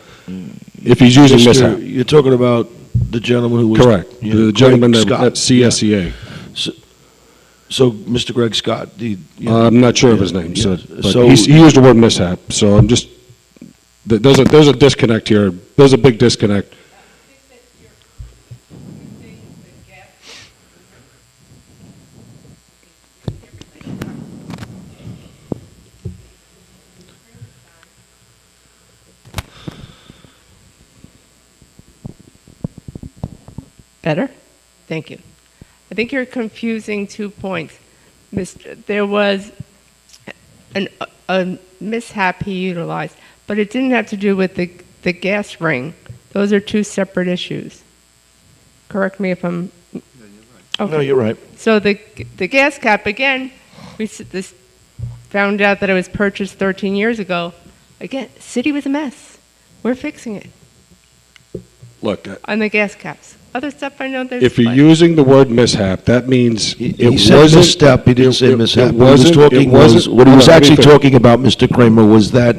If he's using Mr. mishap. You're talking about the gentleman who was. Correct. you know, The Greg gentleman Scott. at CSEA. So, Mr. Greg Scott, I'm not sure of his name, so, but So- he used the word mishap, so I'm just, there's a disconnect here. There's a big disconnect. Better? Thank you. I think you're confusing 2 points. There was a mishap he utilized, but it didn't have to do with the gas ring. Those are two separate issues. Correct me if I'm... Okay. No, you're right. So the gas cap, again, this found out that it was purchased 13 years ago. Again, city was a mess. We're fixing it. Look, On the gas caps. Other stuff I know there's... if you're but- using the word mishap, that means He it said wasn't... misstep, he didn't say mishap. It wasn't... What he was hold on, actually let me finish. talking about, Mr. Kramer, was that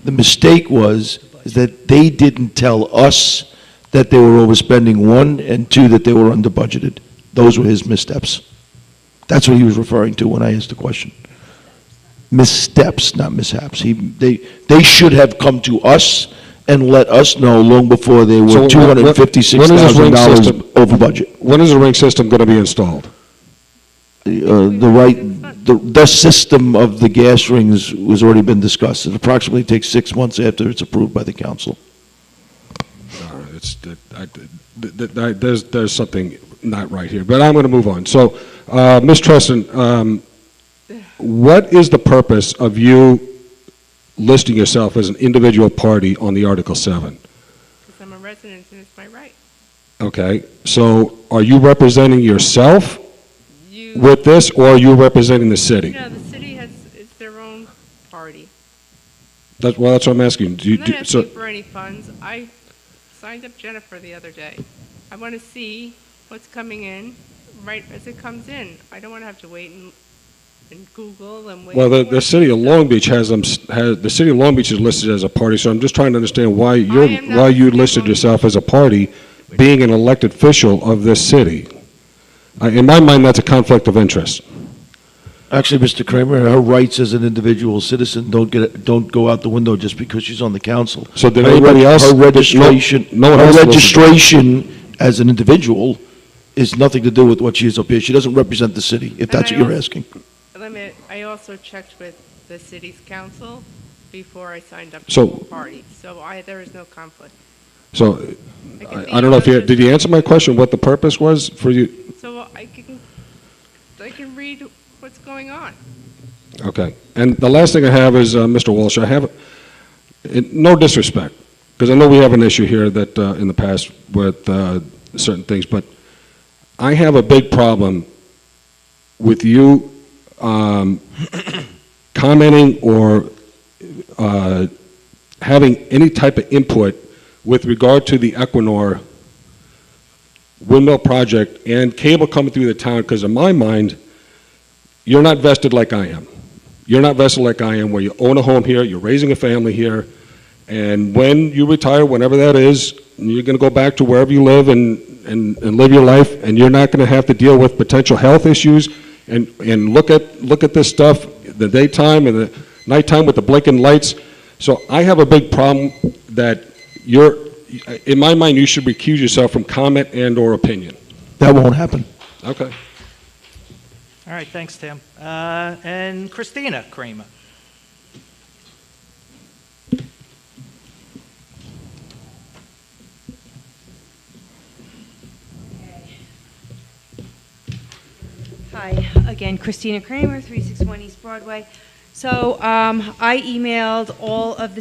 The mistake is that they didn't tell us that they were overspending, one, and two, that they were under budgeted. Those were his missteps. That's what he was referring to when I asked the question. Missteps, not mishaps. They should have come to us and let us know long before they were $256,000 over budget. When is the ring system going to be installed? The system of the gas rings has already been discussed. It approximately takes 6 months after it's approved by the council. There's something not right here, but I'm going to move on. So, Ms. Tresson, what is the purpose of you listing yourself as an individual party on the Article 7? Because I'm a resident and it's my right. Okay, so are you representing yourself with this, or are you representing the city? No, the city it's their own party. That's what I'm asking. I'm not asking for any funds. I signed up Jennifer the other day. I want to see what's coming in right as it comes in. I don't want to have to wait and Google and wait. Well, the city of Long Beach the city of Long Beach is listed as a party, so I'm just trying to understand why you listed yourself as a party, being an elected official of this city. In my mind, that's a conflict of interest. Actually, Mr. Kramer, her rights as an individual citizen don't go out the window just because she's on the council. So did anybody else? Her registration, her registration as an individual is nothing to do with what she is up here. She doesn't represent the city, if that's what you're asking. I also checked with the city's council before I signed up So- for the party, so there is no conflict. So, I don't know if did you answer my question, what the purpose was for you? So I can read what's going on. Okay. And the last thing I have is, Mr. Walsh, I have, no disrespect, because I know we have an issue here that in the past with certain things, but I have a big problem with you commenting or having any type of input with regard to the Equinor windmill project and cable coming through the town, because in my mind, you're not vested like I am. You're not vested like I am, where you own a home here, you're raising a family here, and when you retire, whenever that is, you're going to go back to wherever you live and live your life, and you're not going to have to deal with potential health issues and look at this stuff, the daytime and the nighttime with the blinking lights. So I have a big problem that in my mind, you should recuse yourself from comment and or opinion. That won't happen. Okay. All right, thanks, Tim. And Christina Kramer. Hi, again, Christina Kramer, 361 East Broadway. So I emailed all of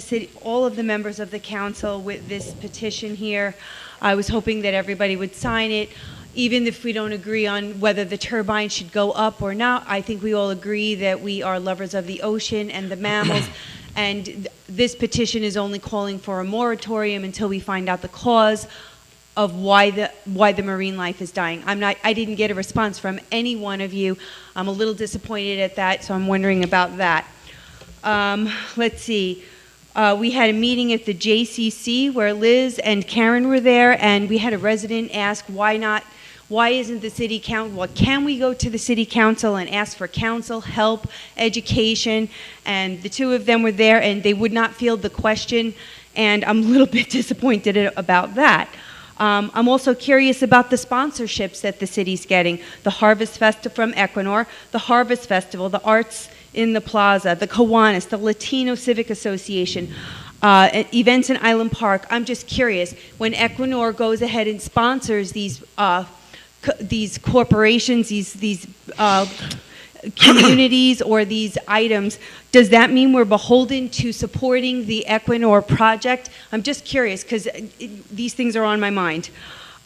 the members of the council with this petition here. I was hoping that everybody would sign it, even if we don't agree on whether the turbine should go up or not. I think we all agree that we are lovers of the ocean and the mammals, and this petition is only calling for a moratorium until we find out the cause of why the marine life is dying. I didn't get a response from any one of you. I'm a little disappointed at that, so I'm wondering about that. Let's see. We had a meeting at the JCC where Liz and Karen were there, and we had a resident ask why isn't the city council, well, can we go to the city council and ask for counsel, help, education? And the two of them were there, and they would not field the question, and I'm a little bit disappointed about that. I'm also curious about the sponsorships that the city's getting. The Harvest Festival from Equinor, the Harvest Festival, the Arts in the Plaza, the Kiwanis, the Latino Civic Association, events in Island Park. I'm just curious, when Equinor goes ahead and sponsors these corporations, these communities or these items, does that mean we're beholden to supporting the Equinor project? I'm just curious because these things are on my mind.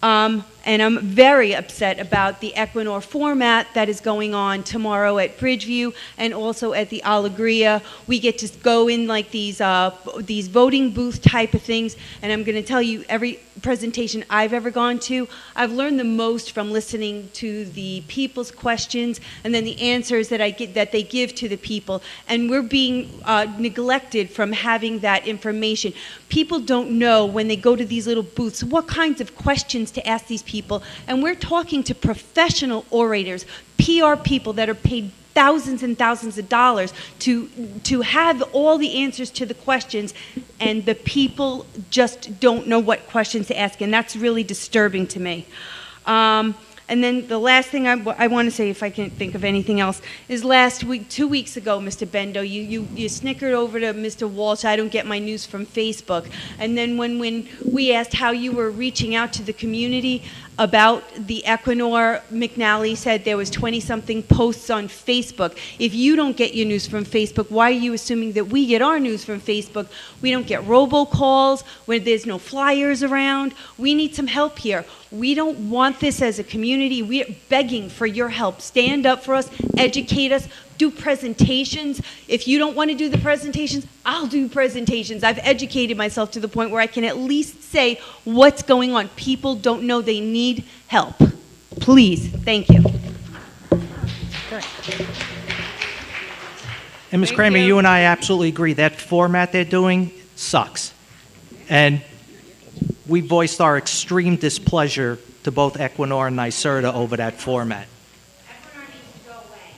And I'm very upset about the Equinor format that is going on tomorrow at Bridgeview and also at the Alegria. We get to go in like these voting booth type of things, and I'm going to tell you, every presentation I've ever gone to, I've learned the most from listening to the people's questions and then the answers that they give to the people. And we're being neglected from having that information. People don't know when they go to these little booths what kinds of questions to ask these people. And we're talking to professional orators, PR people that are paid thousands and thousands of dollars to have all the answers to the questions, and the people just don't know what questions to ask, and that's really disturbing to me. And then the last thing I want to say, if I can think of anything else, is last week, 2 weeks ago, Mr. Bendo, you snickered over to Mr. Walsh, I don't get my news from Facebook. And then when we asked how you were reaching out to the community about the Equinor, McNally said there was 20-something posts on Facebook. If you don't get your news from Facebook, why are you assuming that we get our news from Facebook? We don't get robocalls, where there's no flyers around. We need some help here. We don't want this as a community. We're begging for your help. Stand up for us, educate us, do presentations. If you don't want to do the presentations, I'll do presentations. I've educated myself to the point where I can at least say what's going on. People don't know they need help. Please, thank you. And Ms. Kramer, you and I absolutely agree. That format they're doing sucks. And we voiced our extreme displeasure to both Equinor and NYSERDA over that format. Equinor needs to go away.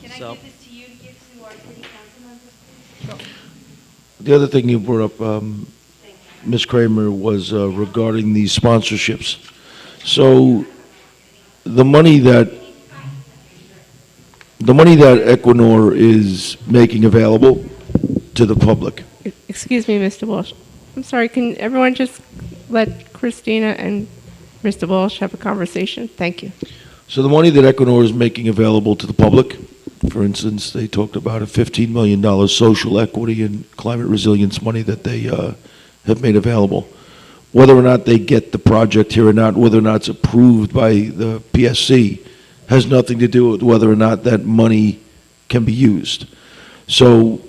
Can I So- give this to you to give to our city council members? The other thing you brought up, Ms. Kramer, was regarding the sponsorships. So the money that Equinor is making available to the public. Excuse me, Mr. Walsh. I'm sorry, can everyone just let Christina and Mr. Walsh have a conversation? Thank you. So the money that Equinor is making available to the public, for instance, they talked about a $15 million social equity and climate resilience money that they have made available. Whether or not they get the project here or not, whether or not it's approved by the PSC, has nothing to do with whether or not that money can be used. So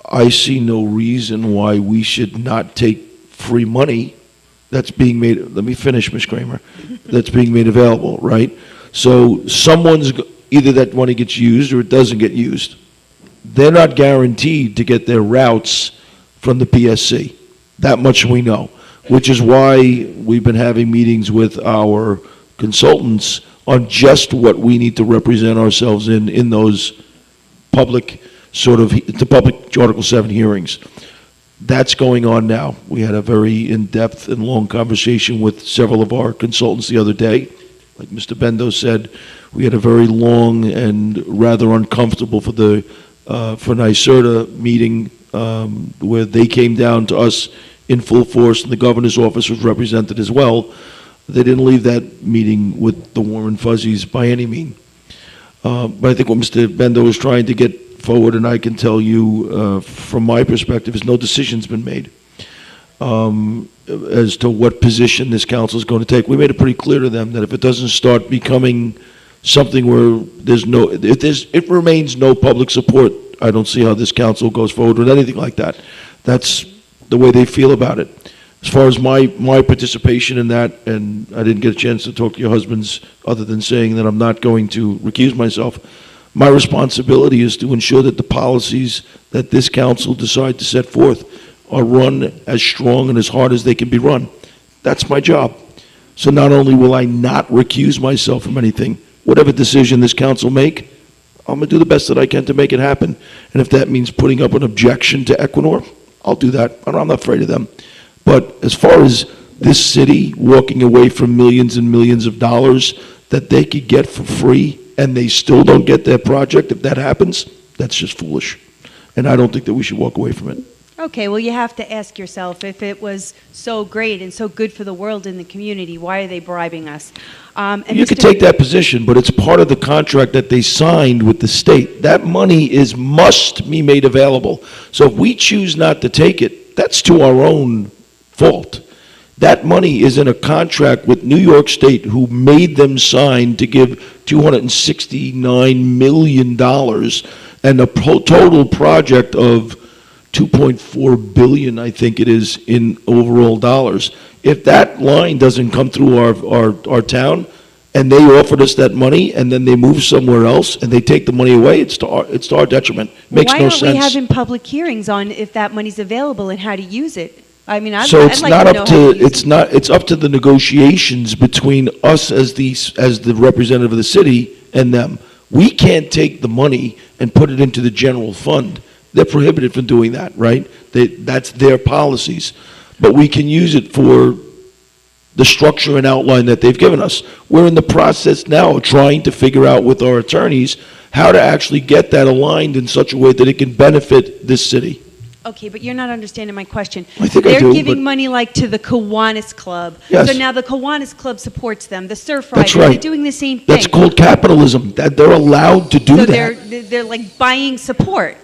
I see no reason why we should not take free money that's being made, let me finish, Ms. Kramer, that's being made available, right? So either that money gets used or it doesn't get used. They're not guaranteed to get their routes from the PSC. That much we know, which is why we've been having meetings with our consultants on just what we need to represent ourselves in those public the public Article 7 hearings. That's going on now. We had a very in-depth and long conversation with several of our consultants the other day. Like Mr. Bendo said, we had a very long and rather uncomfortable for NYSERDA meeting where they came down to us in full force, and the governor's office was represented as well. They didn't leave that meeting with the warm and fuzzies by any means. But I think what Mr. Bendo was trying to get forward, and I can tell you from my perspective, is no decision's been made as to what position this council is going to take. We made it pretty clear to them that if it doesn't start becoming something where it remains no public support, I don't see how this council goes forward with anything like that. That's the way they feel about it. As far as my participation in that, and I didn't get a chance to talk to your husbands other than saying that I'm not going to recuse myself, my responsibility is to ensure that the policies that this council decide to set forth are run as strong and as hard as they can be run. That's my job. So not only will I not recuse myself from anything, whatever decision this council make, I'm going to do the best that I can to make it happen. And if that means putting up an objection to Equinor, I'll do that. I'm not afraid of them. But as far as this city walking away from millions and millions of dollars that they could get for free and they still don't get their project, if that happens, that's just foolish. And I don't think that we should walk away from it. Okay, well, you have to ask yourself, if it was so great and so good for the world and the community, why are they bribing us? You could take that position, but it's part of the contract that they signed with the state. That money must be made available. So if we choose not to take it, that's to our own fault. That money is in a contract with New York State, who made them sign to give $269 million and a total project of 2.4 billion, I think it is, in overall dollars. If that line doesn't come through our town, and they offered us that money, and then they move somewhere else, and they take the money away, it's to our detriment. Makes Why no aren't we sense. having public hearings on if that money's available and how to use it? I mean, So I'd it's like not to know up how to, to use it's not, it's up to the negotiations between us as the representative of the city and them. We can't take the money and put it into the general fund. They're prohibited from doing that, right? That's their policies. But we can use it for the structure and outline that they've given us. We're in the process now of trying to figure out with our attorneys how to actually get that aligned in such a way that it can benefit this city. Okay, but you're not understanding my question. I think I They're do, giving but- money like to the Kiwanis Club. Yes. So now the Kiwanis Club supports them, the surf That's riders, right. they're doing the same thing. That's called capitalism. That they're allowed to do So that. they're like buying support.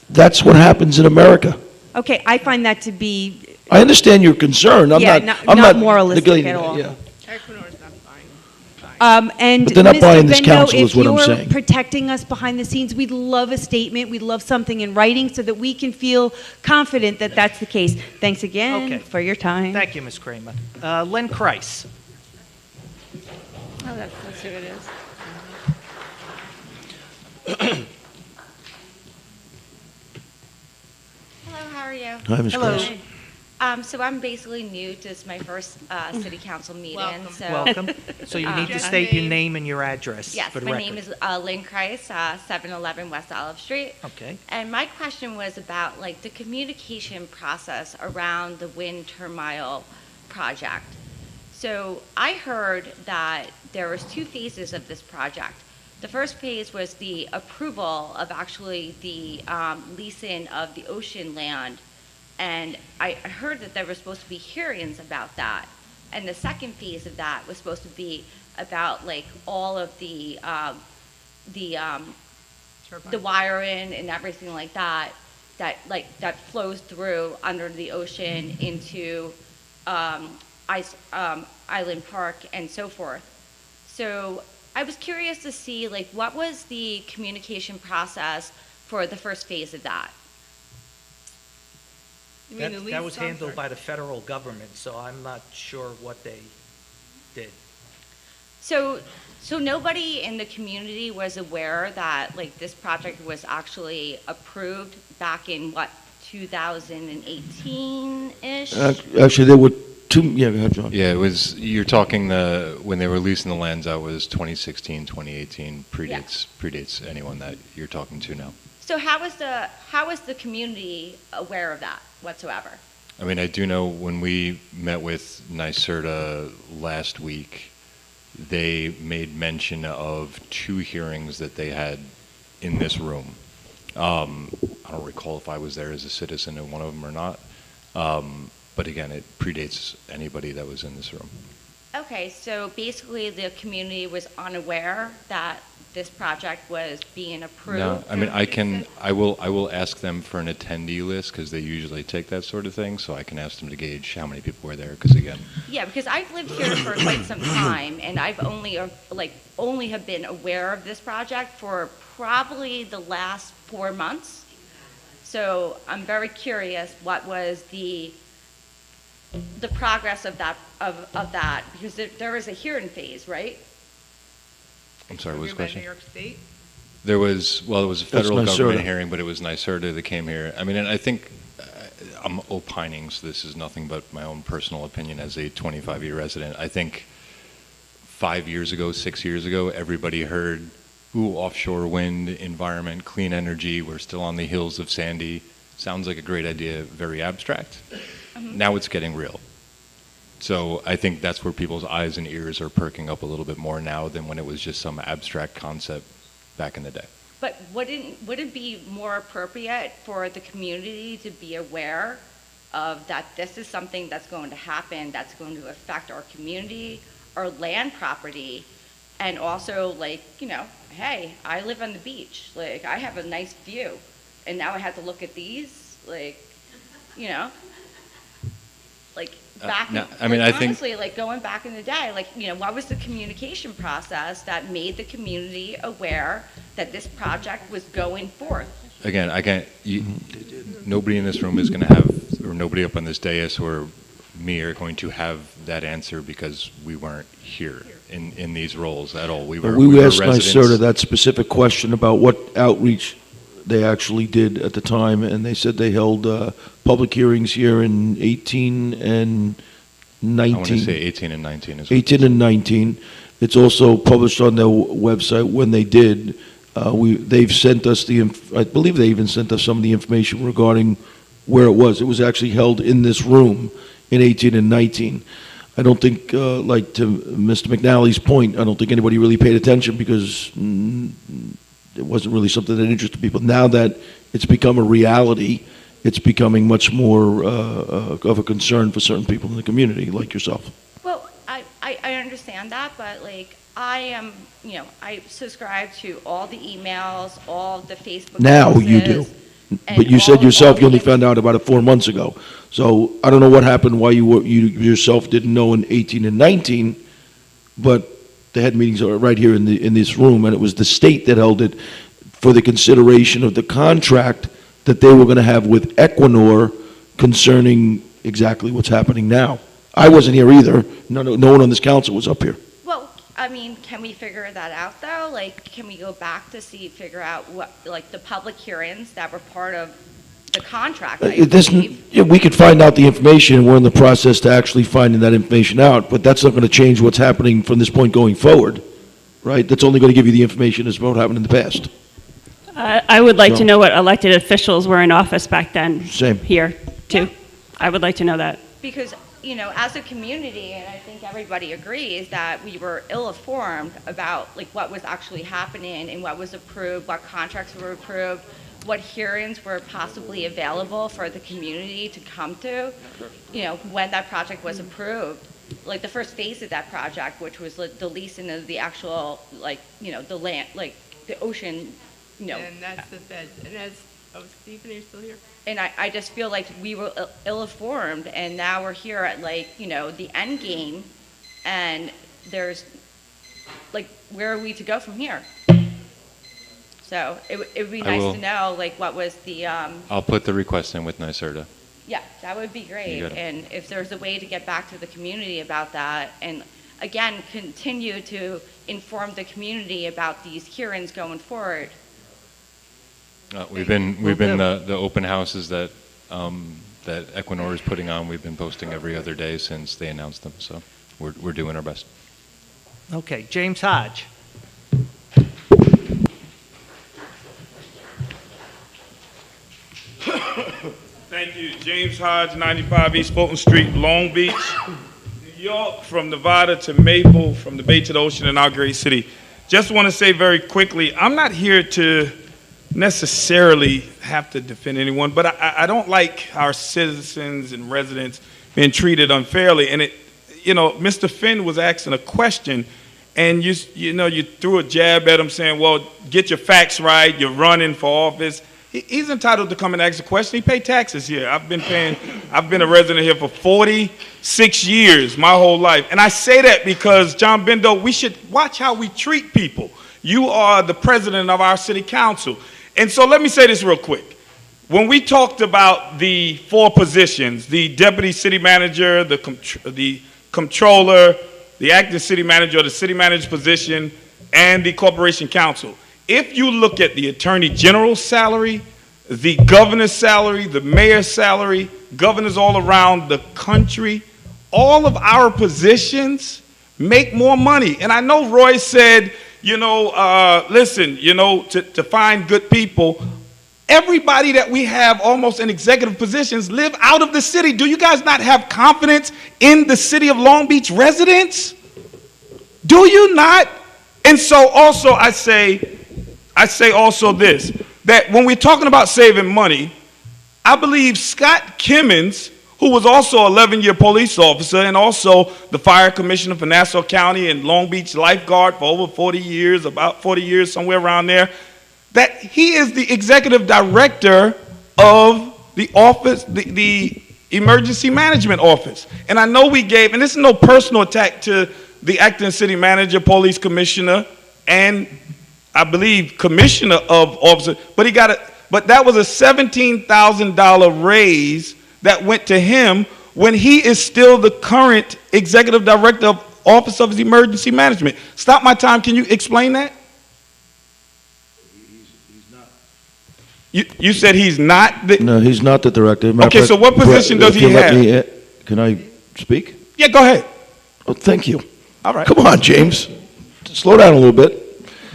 That's what happens in America. Okay, I find that to be, I understand your concern. I'm Yeah, not. not- I'm not not moralistic neglecting at that, all. yeah. and But they're not Mr. buying this Bendo, council is what I'm if saying. you're protecting us behind the scenes, we'd love a statement, we'd love something in writing so that we can feel confident that that's the case. Thanks again Okay. for your time. Thank you, Ms. Kramer. Lynn Kreis. Oh, that's who it is. Hello, how are you? Hi, Ms. Hello. Grace. So I'm basically new to this, my first city council meeting. Welcome. So, Welcome. So you need to state your name and your address Yes, for the my record. name is Lynn Kreis, 711 West Olive Street. Okay. And my question was about like the communication process around the wind turbine project. So I heard that there was two phases of this project. The first phase was the approval of actually the leasing of the ocean land. And I heard that there were supposed to be hearings about that. And the second phase of that was supposed to be about like all of the wiring and everything like that, that flows through under the ocean into Island Park and so forth. So I was curious to see like what was the communication process for the first phase of that? You mean the That lease was sponsor? handled by the federal government, so I'm not sure what they did. So nobody in the community was aware that like this project was actually approved back in what, 2018-ish? Actually, there were two. Yeah, go ahead, John. Yeah, it was, you're talking when they were leasing the lands out was 2016, 2018, predates anyone that you're talking to now. So how was the community aware of that whatsoever? I mean, I do know when we met with NYSERDA last week, they made mention of two hearings that they had in this room. I don't recall if I was there as a citizen in one of them or not. But again, it predates anybody that was in this room. Okay, so basically the community was unaware that this project was being approved? No, I mean, I will ask them for an attendee list because they usually take that sort of thing, so I can ask them to gauge how many people were there, because again. Yeah, because I've lived here for quite some time, and I've only have been aware of this project for probably the last 4 months. So I'm very curious what was the progress of that because there is a hearing phase, right? I'm sorry, what was the question? New York State? There was a That's federal NYSERDA. government hearing, but it was NYSERDA that came here. I mean, and I think I'm opining, so this is nothing but my own personal opinion as a 25-year resident. I think 5 years ago, 6 years ago, everybody heard, ooh, offshore wind, environment, clean energy, we're still on the hills of Sandy. Sounds like a great idea, very abstract. Now it's getting real. So I think that's where people's eyes and ears are perking up a little bit more now than when it was just some abstract concept back in the day. But would it be more appropriate for the community to be aware of that this is something that's going to happen, that's going to affect our community, our land property, and also like, you know, hey, I live on the beach, like I have a nice view, and now I have to look at these, like, you know? like back, no, in, I mean, like, I think- honestly, like going back in the day, like, you know, what was the communication process that made the community aware that this project was going forth? Again, I can't, nobody in this room is going to have, or nobody up on this dais or me are going to have that answer because we weren't here in these roles at all. We were asked residents. NYSERDA that specific question about what outreach they actually did at the time, and they said they held public hearings here in 18 and 19. I want to say 18 and 19 as well. 18 and 19. It's also published on their website when they did. They've sent us I believe they even sent us some of the information regarding where it was. It was actually held in this room in 18 and 19. I don't think, like to Mr. McNally's point, I don't think anybody really paid attention because it wasn't really something that interested people. Now that it's become a reality, it's becoming much more of a concern for certain people in the community, like yourself. Well, I understand that, but like I am, you know, I subscribe to all the emails, all the Facebook Now you do. posts, But you said yourself you only found out about it 4 months ago. So I don't know what happened, why you yourself didn't know in 18 and 19, but they had meetings right here in this room, and it was the state that held it for the consideration of the contract that they were going to have with Equinor concerning exactly what's happening now. I wasn't here either. No one on this council was up here. Well, I mean, can we figure that out though? Like, can we go back to figure out what, like, the public hearings that were part of the contract? We could find out the information, and we're in the process to actually finding that information out, but that's not going to change what's happening from this point going forward, right? That's only going to give you the information as to what happened in the past. I would like to know what elected officials were in office back then. Same. Here, too. I would like to know that. Because, you know, as a community, and I think everybody agrees that we were ill-informed about like what was actually happening and what was approved, what contracts were approved, what hearings were possibly available for the community to come to, you know, when that project was approved. Like the first phase of that project, which was like the leasing of the actual, like, you know, the land, like the ocean, you know. And that's the Fed. And as, oh, Stephen, are you still here? And I just feel like we were ill-informed, and now we're here at, like, you know, the end game, and there's, like, where are we to go from here? So it would be nice to know, like, what was the, I'll put the request in with NYSERDA. yeah, that would be great. And if there's a way to get back to the community about that, and again, continue to inform the community about these hearings going forward. We've been the open houses that that Equinor is putting on. We've been posting every other day since they announced them. So we're doing our best. Okay, James Hodge. Thank you. James Hodge, 95 East Fulton Street, Long Beach, New York, from Nevada to Maple, from the bay to the ocean in our great city. Just want to say very quickly, I'm not here to necessarily have to defend anyone, but I don't like our citizens and residents being treated unfairly. And you know, Mr. Finn was asking a question, and you threw a jab at him saying, well, get your facts right, you're running for office. He's entitled to come and ask a question. He paid taxes here. I've been a resident here for 46 years, my whole life. And I say that because, John Bendo, we should watch how we treat people. You are the president of our city council. And so let me say this real quick. When we talked about the 4 positions, the deputy city manager, the comptroller, the acting city manager, or the city manager's position, and the corporation council, if you look at the attorney general's salary, the governor's salary, the mayor's salary, governors all around the country, all of our positions make more money. And I know Roy said, you know, listen, you know, to find good people, everybody that we have almost in executive positions live out of the city. Do you guys not have confidence in the city of Long Beach residents? Do you not? And so also I say also this, that when we're talking about saving money, I believe Scott Kimmons, who was also an 11-year police officer and also the fire commissioner for Nassau County and Long Beach lifeguard for over 40 years, about 40 years, somewhere around there, that he is the executive director of the office, the Emergency Management Office. And I know we gave, and this is no personal attack to the acting city manager, police commissioner, and I believe commissioner of officers, but but that was a $17,000 raise that went to him when he is still the current executive director of Office of Emergency Management. Stop my time. Can you explain that? You said he's not the... No, he's not the director. Okay, so what position does he have? Can I speak? Yeah, go ahead. Oh, thank you. All right. Come on, James. Slow down a little bit.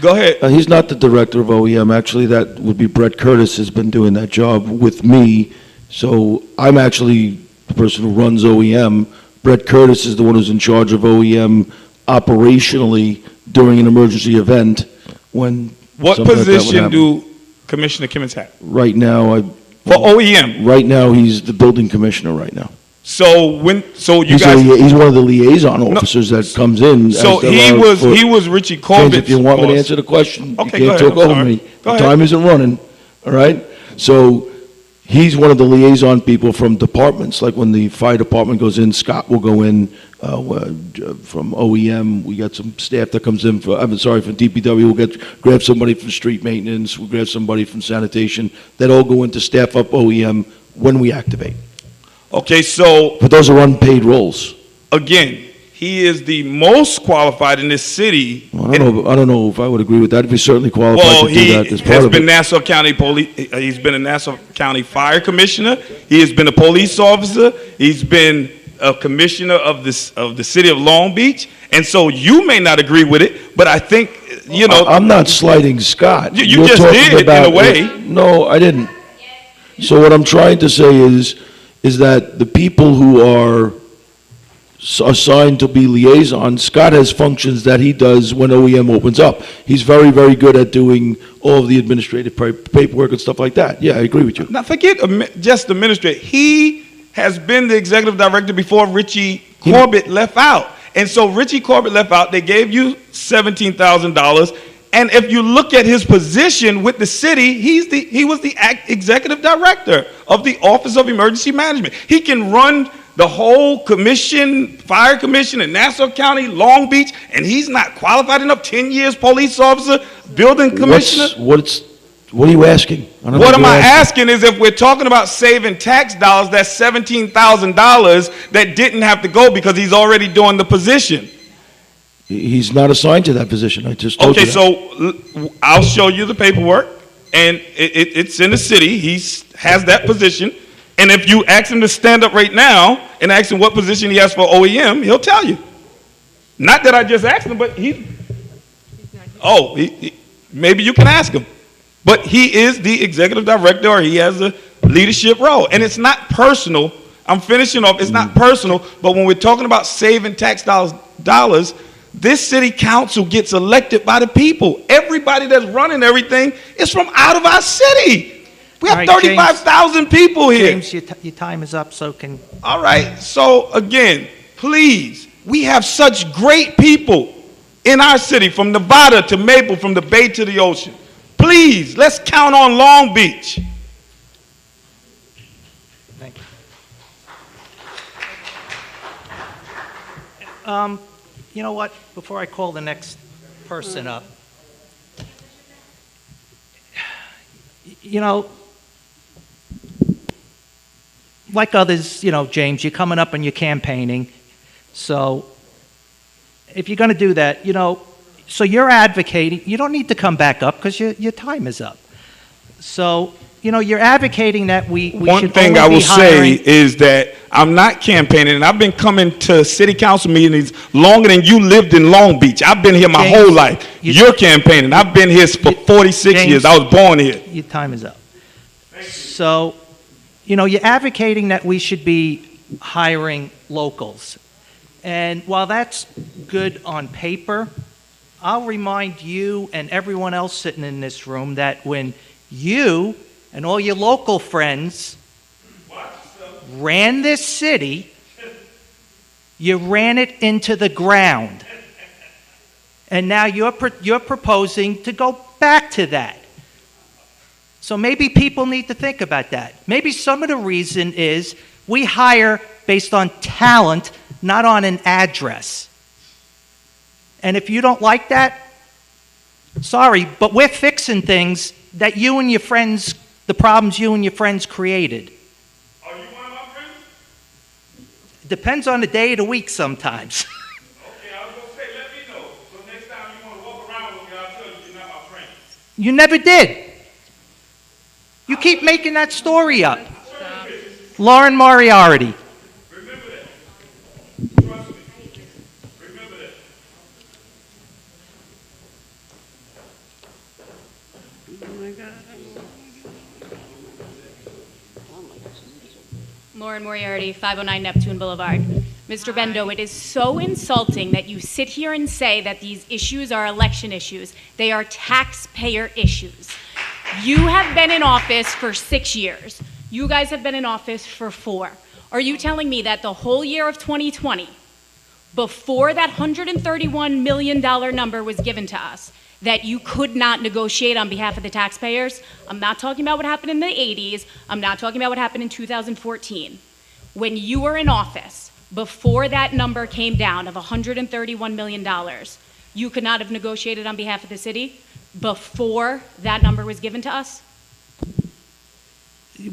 Go ahead. He's not the director of OEM. Actually, that would be Brett Curtis has been doing that job with me. So I'm actually the person who runs OEM. Brett Curtis is the one who's in charge of OEM operationally during an emergency event when What something like that would position happen. do Commissioner Kimmons have? Right now, For OEM? Right now, he's the building commissioner right now. So you He's, guys... he's one of the liaison officers that comes in. So as he was Richie James, Corbett's if you want me to boss. answer the question, Okay, you go can't ahead. talk I'm over sorry. me. Go The ahead. time isn't running, all right? So he's one of the liaison people from departments. Like when the fire department goes in, Scott will go in from OEM. We got some staff that comes in from DPW. We'll grab somebody from street maintenance. We'll grab somebody from sanitation. That all go in to staff up OEM when we activate. Okay, so... But those are unpaid roles. Again, he is the most qualified in this city. Well, I don't know if I would agree with that. He's certainly qualified Well, to do he that as part has of been it. Nassau County Police. He's been a Nassau County Fire Commissioner. He has been a police officer. He's been a commissioner of the city of Long Beach. And so you may not agree with it, but I think I'm not slighting Scott. You You're just talking did, in a way. No, I didn't. So what I'm trying to say is that the people who are assigned to be liaisons, Scott has functions that he does when OEM opens up. He's very, very good at doing all of the administrative paperwork and stuff like that. Yeah, I agree with you. Now forget just administrator. He has been the executive director before Richie Corbett left out. And so Richie Corbett left out. They gave you $17,000. And if you look at his position with the city, he was the executive director of the Office of Emergency Management. He can run the whole commission, fire commission in Nassau County, Long Beach, and he's not qualified enough. 10 years police officer, building commissioner. What are you asking? What am I asking is if we're talking about saving tax dollars, that's $17,000 that didn't have to go because he's already doing the position. He's not assigned to that position. I just told you that. So I'll show you the paperwork, and it's in the city. He has that position. And if you ask him to stand up right now and ask him what position he has for OEM, he'll tell you. Not that I just asked him, but maybe you can ask him. But he is the executive director, or he has a leadership role. And it's not personal. I'm finishing off. It's not personal, but when we're talking about saving tax dollars, this city council gets elected by the people. Everybody that's running everything is from out of our city. We have 35,000 people here. James, your time is up, so can... All right, so again, please, we have such great people in our city, from Nevada to Maple, from the Bay to the ocean. Please, let's count on Long Beach. Thank you. You know what? Before I call the next person up, like others, James, you're coming up and you're campaigning. So if you're going to do that, so you're advocating, you don't need to come back up because your time is up. So, you're advocating that we One should thing only I will be hiring. say is that I'm not campaigning, and I've been coming to city council meetings longer than you lived in Long Beach. I've been here my James, whole life. You're campaigning. I've been here for 46 James, years. I was born here. Your time is up. So, you're advocating that we should be hiring locals. And while that's good on paper, I'll remind you and everyone else sitting in this room that when you and all your local friends ran this city, you ran it into the ground. And now you're proposing to go back to that. So maybe people need to think about that. Maybe some of the reason is We hire based on talent, not on an address. And if you don't like that, sorry, but we're fixing things that you and your friends, the problems you and your friends created. Are you one of my friends? Depends on the day of the week sometimes. Okay, I was going to say, let me know. So next time you want to walk around with me, I'll tell you you're not my friend. You never did. You keep making that story up. Lauren Moriarty. Remember that. Trust me. Remember that. Lauren Moriarty, 509 Neptune Boulevard. Mr. Bendo, it is so insulting that you sit here and say that these issues are election issues. They are taxpayer issues. You have been in office for 6 years. You guys have been in office for 4. Are you telling me that the whole year of 2020, before that $131 million number was given to us, that you could not negotiate on behalf of the taxpayers? I'm not talking about what happened in the 80s. I'm not talking about what happened in 2014. When you were in office, before that number came down of $131 million, you could not have negotiated on behalf of the city before that number was given to us?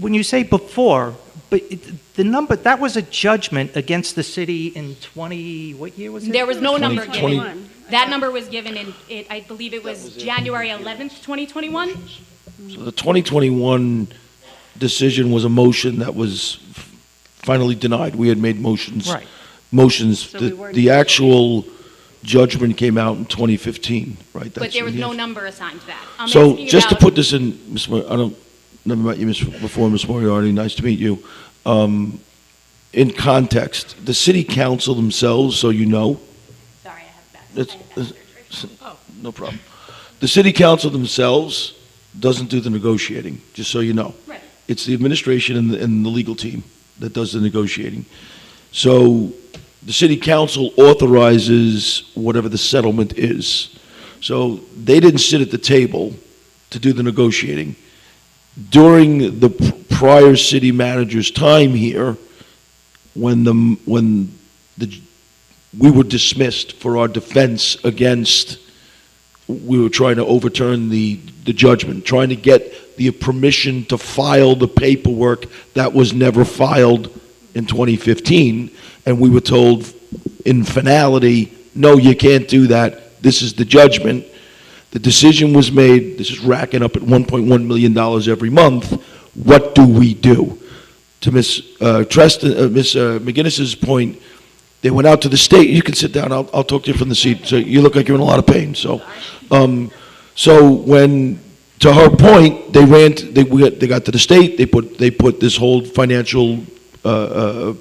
When you say before, but the number, that was a judgment against the city in what year was it? There was no number 2020. given. That number was given in, I believe it was January 11th, 2021? So the 2021 decision was a motion that was finally denied. We had made motions. Right. Motions. The actual judgment came out in 2015, right? But there was no number assigned to that. I'm So asking just to about- put this in, Ms. I don't, never met you before, Ms. Moriarty, nice to meet you. In context, the city council themselves, so you know. Sorry, I have that. No problem. The city council themselves doesn't do the negotiating, just so you know. Right. It's the administration and the legal team that does the negotiating. So the city council authorizes whatever the settlement is. So they didn't sit at the table to do the negotiating. During the prior city manager's time here, when we were dismissed for our defense against, we were trying to overturn the judgment, trying to get the permission to file the paperwork that was never filed in 2015, and we were told in finality, no, you can't do that, this is the judgment. The decision was made, this is racking up at $1.1 million every month, what do we do? To Ms. McGinnis's point, they went out to the state. You can sit down. I'll talk to you from the seat. So you look like you're in a lot of pain. So, when, to her point, they got to the state. They put this whole financial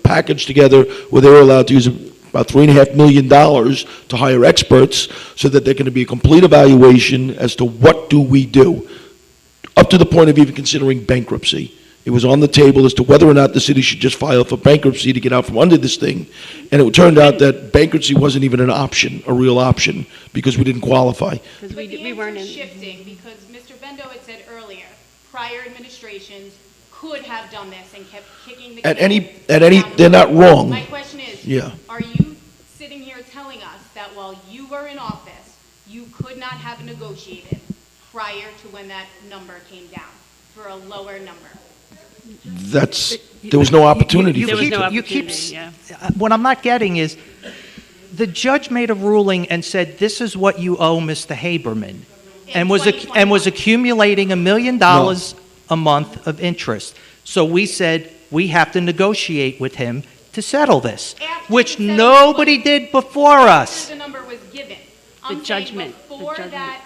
package together where they were allowed to use about $3.5 million to hire experts so that there can be a complete evaluation as to what do we do, up to the point of even considering bankruptcy. It was on the table as to whether or not the city should just file for bankruptcy to get out from under this thing. And it turned out that bankruptcy wasn't even an option, a real option, because we didn't qualify. But we weren't shifting because Mr. Bendo had said earlier, prior administrations could have done this and kept kicking the They're not wrong. My question is, Yeah. are you sitting here telling us that while you were in office, you could not have negotiated prior to when that number came down for a lower number? There was no opportunity. What I'm not getting is, the judge made a ruling and said, this is what you owe Mr. Haberman, and was accumulating $1 million a month of interest. So we said, we have to negotiate with him to settle this, which nobody did before us. After the number was given. I'm saying before that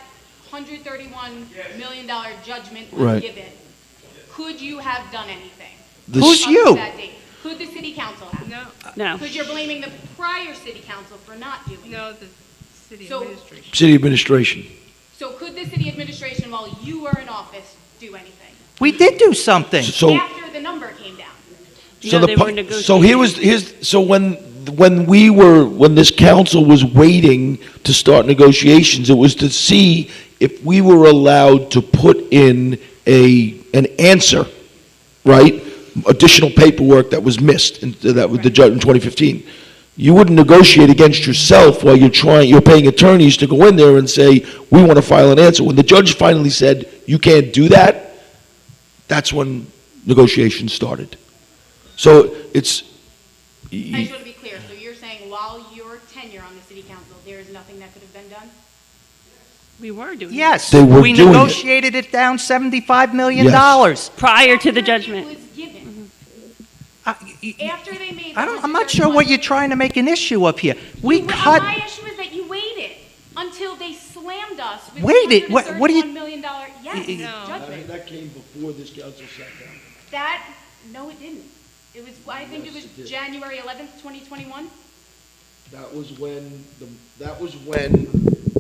$131 million judgment was Right. given, could you have done anything? Who's up to you? that date? Could the city council have? No. Because you're blaming the prior city council for not doing No, it. the city So- administration. City administration. So could the city administration, while you were in office, do anything? We did do something. After the number came down. When this council was waiting to start negotiations, it was to see if we were allowed to put in an answer, right, additional paperwork that was missed, that was the judge in 2015. You wouldn't negotiate against yourself while you're paying attorneys to go in there and say, we want to file an answer. When the judge finally said, you can't do that, that's when negotiations started. So it's... I just want to be clear, so you're saying while your tenure on the city council, there is nothing that could have been done? We were doing Yes, They were we doing it. negotiated it down $75 million. Yes. Prior to the judgment. It was given. Mm-hmm. After they made. I'm not sure what you're trying to make an issue of here. We cut... My issue is that you waited until they slammed us with Waited? What do you- $131 million, yes, judgment. That came before this council sat down. That, no, it didn't. It was, I think it was Yes, it did. January 11th, 2021. That was when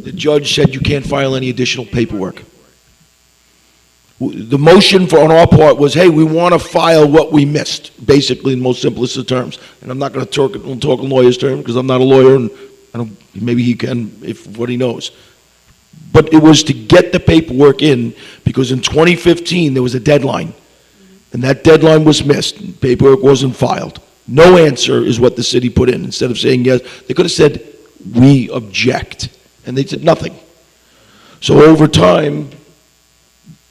the judge said you can't file any additional paperwork. The motion on our part was, hey, we want to file what we missed, basically in most simplest of terms. And I'm not going to talk in lawyer's terms because I'm not a lawyer, and maybe he can if what he knows. But it was to get the paperwork in because in 2015 there was a deadline, and that deadline was missed. And paperwork wasn't filed. No answer is what the city put in. Instead of saying yes, they could have said, we object. And they said nothing. So over time,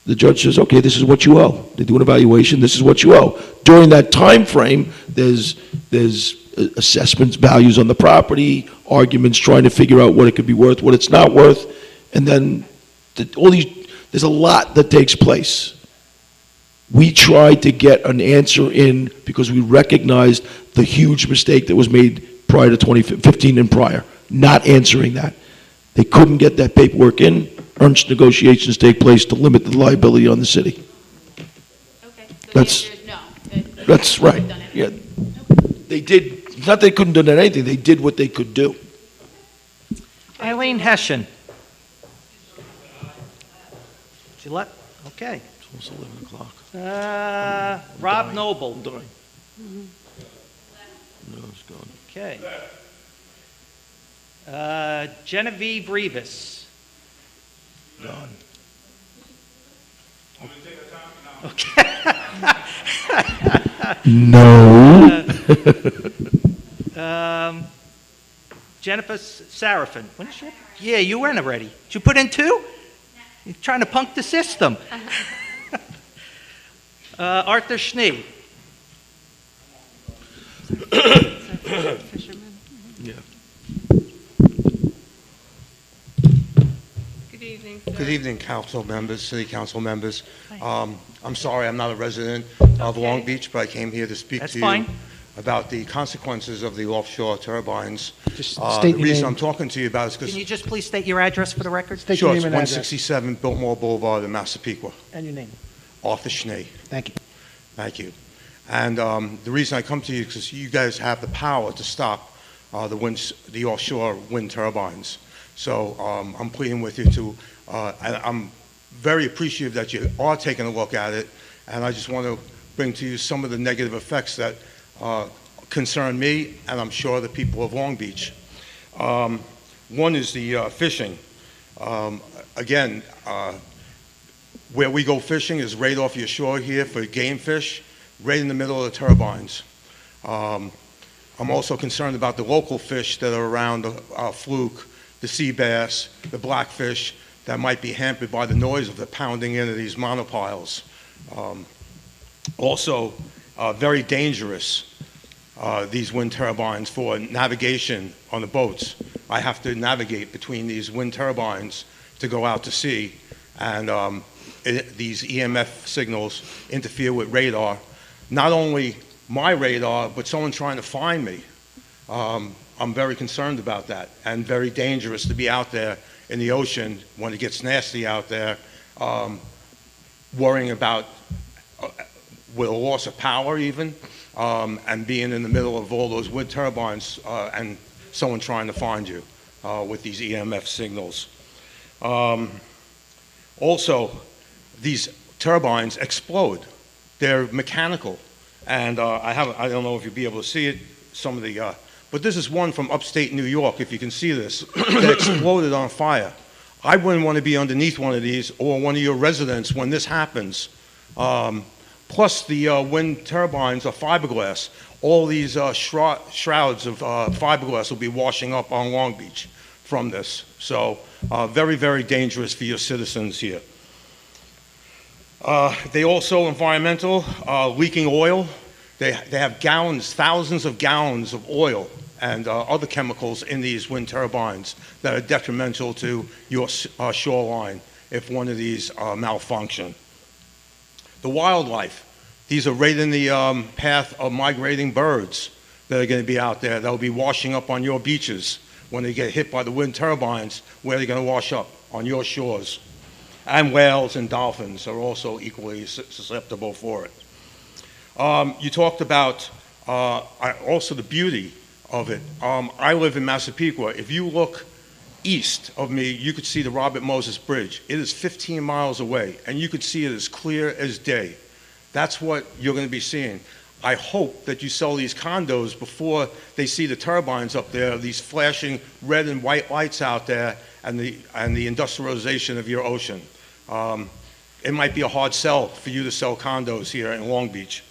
the judge says, okay, this is what you owe. They do an evaluation, this is what you owe. During that time frame, there's assessments, values on the property, arguments trying to figure out what it could be worth, what it's not worth, and then there's a lot that takes place. We tried to get an answer in because we recognized the huge mistake that was made prior to 2015 and prior, not answering that. They couldn't get that paperwork in. Ernst negotiations take place to limit the liability on the city. Okay, so That's, the answer is no. that's right. Yeah. They did, it's not they couldn't do anything, they did what they could do. Eileen Hessian. Gillette, okay. It's almost 11 o'clock. Rob Noble. I'm dying. No, it's gone. Okay. Genevieve Rivas. Gone. Okay. No. Jennifer Sarafin. When did she? Yeah, you weren't already. Did you put in 2? You're trying to punk the system. Arthur Schnee. Yeah. Good evening, sir. Good evening, council members, city council members. I'm sorry, I'm not a resident of Long Beach, but I came here to speak That's to fine. you about the consequences of the offshore turbines. Just The state your reason name. I'm talking to you about is Can you because, just please state your address for the record? State your sure, name it's and address. 167 Biltmore Boulevard in Massapequa. And your name. Arthur Schnee. Thank you. Thank you. And the reason I come to you is because you guys have the power to stop the offshore wind turbines. So I'm pleading with you to, I'm very appreciative that you are taking a look at it, and I just want to bring to you some of the negative effects that concern me, and I'm sure the people of Long Beach. One is the fishing. Again, where we go fishing is right off your shore here for game fish, right in the middle of the turbines. I'm also concerned about the local fish that are around the fluke, the sea bass, the blackfish that might be hampered by the noise of the pounding into these monopiles. Also, very dangerous, these wind turbines for navigation on the boats. I have to navigate between these wind turbines to go out to sea, and these EMF signals interfere with radar. Not only my radar, but someone trying to find me. I'm very concerned about that, and very dangerous to be out there in the ocean when it gets nasty out there, worrying about with a loss of power even, and being in the middle of all those wind turbines and someone trying to find you with these EMF signals. Also, these turbines explode. They're mechanical. And I don't know if you'll be able to see it, some of the, but this is one from upstate New York, if you can see this, that exploded on fire. I wouldn't want to be underneath one of these or one of your residents when this happens. plus the wind turbines are fiberglass. All these shrouds of fiberglass will be washing up on Long Beach from this. So very, very dangerous for your citizens here. They also environmental, leaking oil. They have gallons, thousands of gallons of oil and other chemicals in these wind turbines that are detrimental to your shoreline if one of these malfunction. The wildlife, these are right in the path of migrating birds that are going to be out there that will be washing up on your beaches when they get hit by the wind turbines, where they're going to wash up on your shores. And whales and dolphins are also equally susceptible for it. You talked about also the beauty of it. I live in Massapequa. If you look east of me, you could see the Robert Moses Bridge. It is 15 miles away, and you could see it as clear as day. That's what you're going to be seeing. I hope that you sell these condos before they see the turbines up there, these flashing red and white lights out there, and the industrialization of your ocean. It might be a hard sell for you to sell condos here in Long Beach.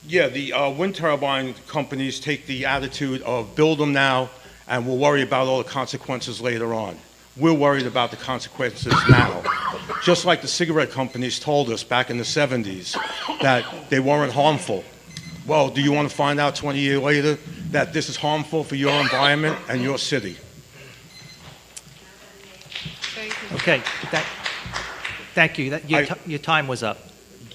Yeah, the wind turbine companies take the attitude of build them now and we'll worry about all the consequences later on. We're worried about the consequences now. Just like the cigarette companies told us back in the 70s that they weren't harmful. Well, do you want to find out 20 years later that this is harmful for your environment and your city? Okay, thank you. Your time was up.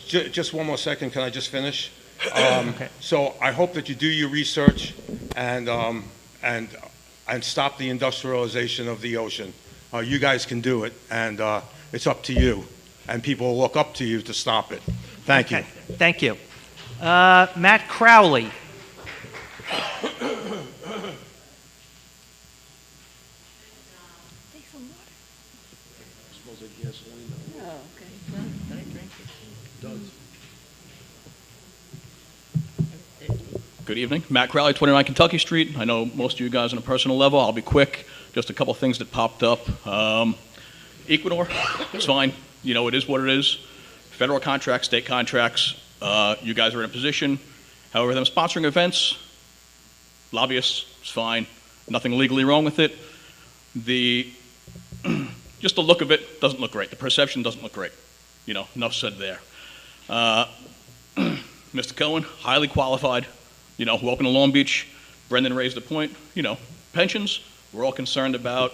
Just one more second, can I just finish? Okay. So I hope that you do your research and stop the industrialization of the ocean. You guys can do it, and it's up to you. And people will look up to you to stop it. Thank you. Thank you. Matt Crowley. Good evening. Matt Crowley, 29 Kentucky Street. I know most of you guys on a personal level. I'll be quick. Just a couple things that popped up. Equinor, it's fine. You know, it is what it is. Federal contracts, state contracts. You guys are in a position. However, them sponsoring events, lobbyists, it's fine. Nothing legally wrong with it. Just the look of it doesn't look great. The perception doesn't look great. You know, enough said there. Mr. Cohen, highly qualified. You know, welcome to Long Beach. Brendan raised the point, you know, pensions, we're all concerned about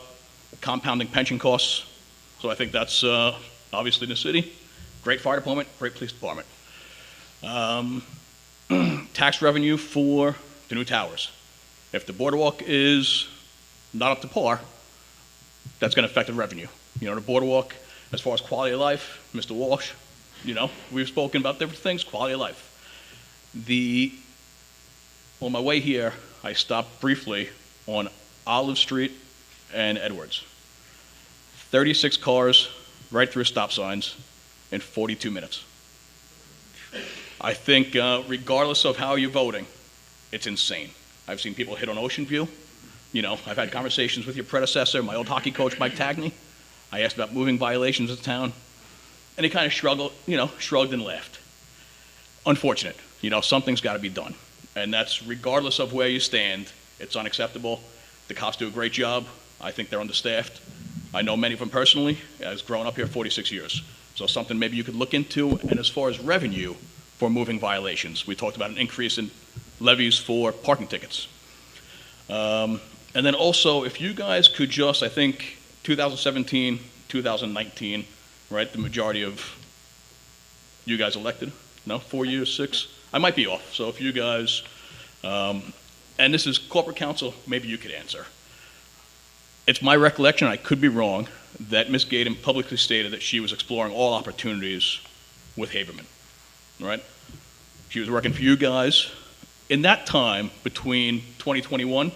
compounding pension costs. So I think that's obviously in the city. Great fire department, great police department. Tax revenue for the new towers. If the boardwalk is not up to par, that's going to affect the revenue. You know, the boardwalk, as far as quality of life, Mr. Walsh, you know, we've spoken about different things, quality of life. On my way here, I stopped briefly on Olive Street and Edwards. 36 cars right through stop signs in 42 minutes. I think regardless of how you're voting, it's insane. I've seen people hit on Ocean View. You know, I've had conversations with your predecessor, my old hockey coach, Mike Tagney. I asked about moving violations in town, and he kind of shrugged and laughed. Unfortunate. You know, something's got to be done. And that's regardless of where you stand, it's unacceptable. The cops do a great job. I think they're understaffed. I know many of them personally. I've grown up here 46 years. So something maybe you could look into. And as far as revenue for moving violations, we talked about an increase in levies for parking tickets. And then also, if you guys could just, I think 2017, 2019, right, the majority of you guys elected, no, 4 years, 6? I might be off, so if you guys, and this is corporate counsel, maybe you could answer. It's my recollection, I could be wrong, that Ms. Gaydon publicly stated that she was exploring all opportunities with Haberman, right? She was working for you guys. In that time, between 2021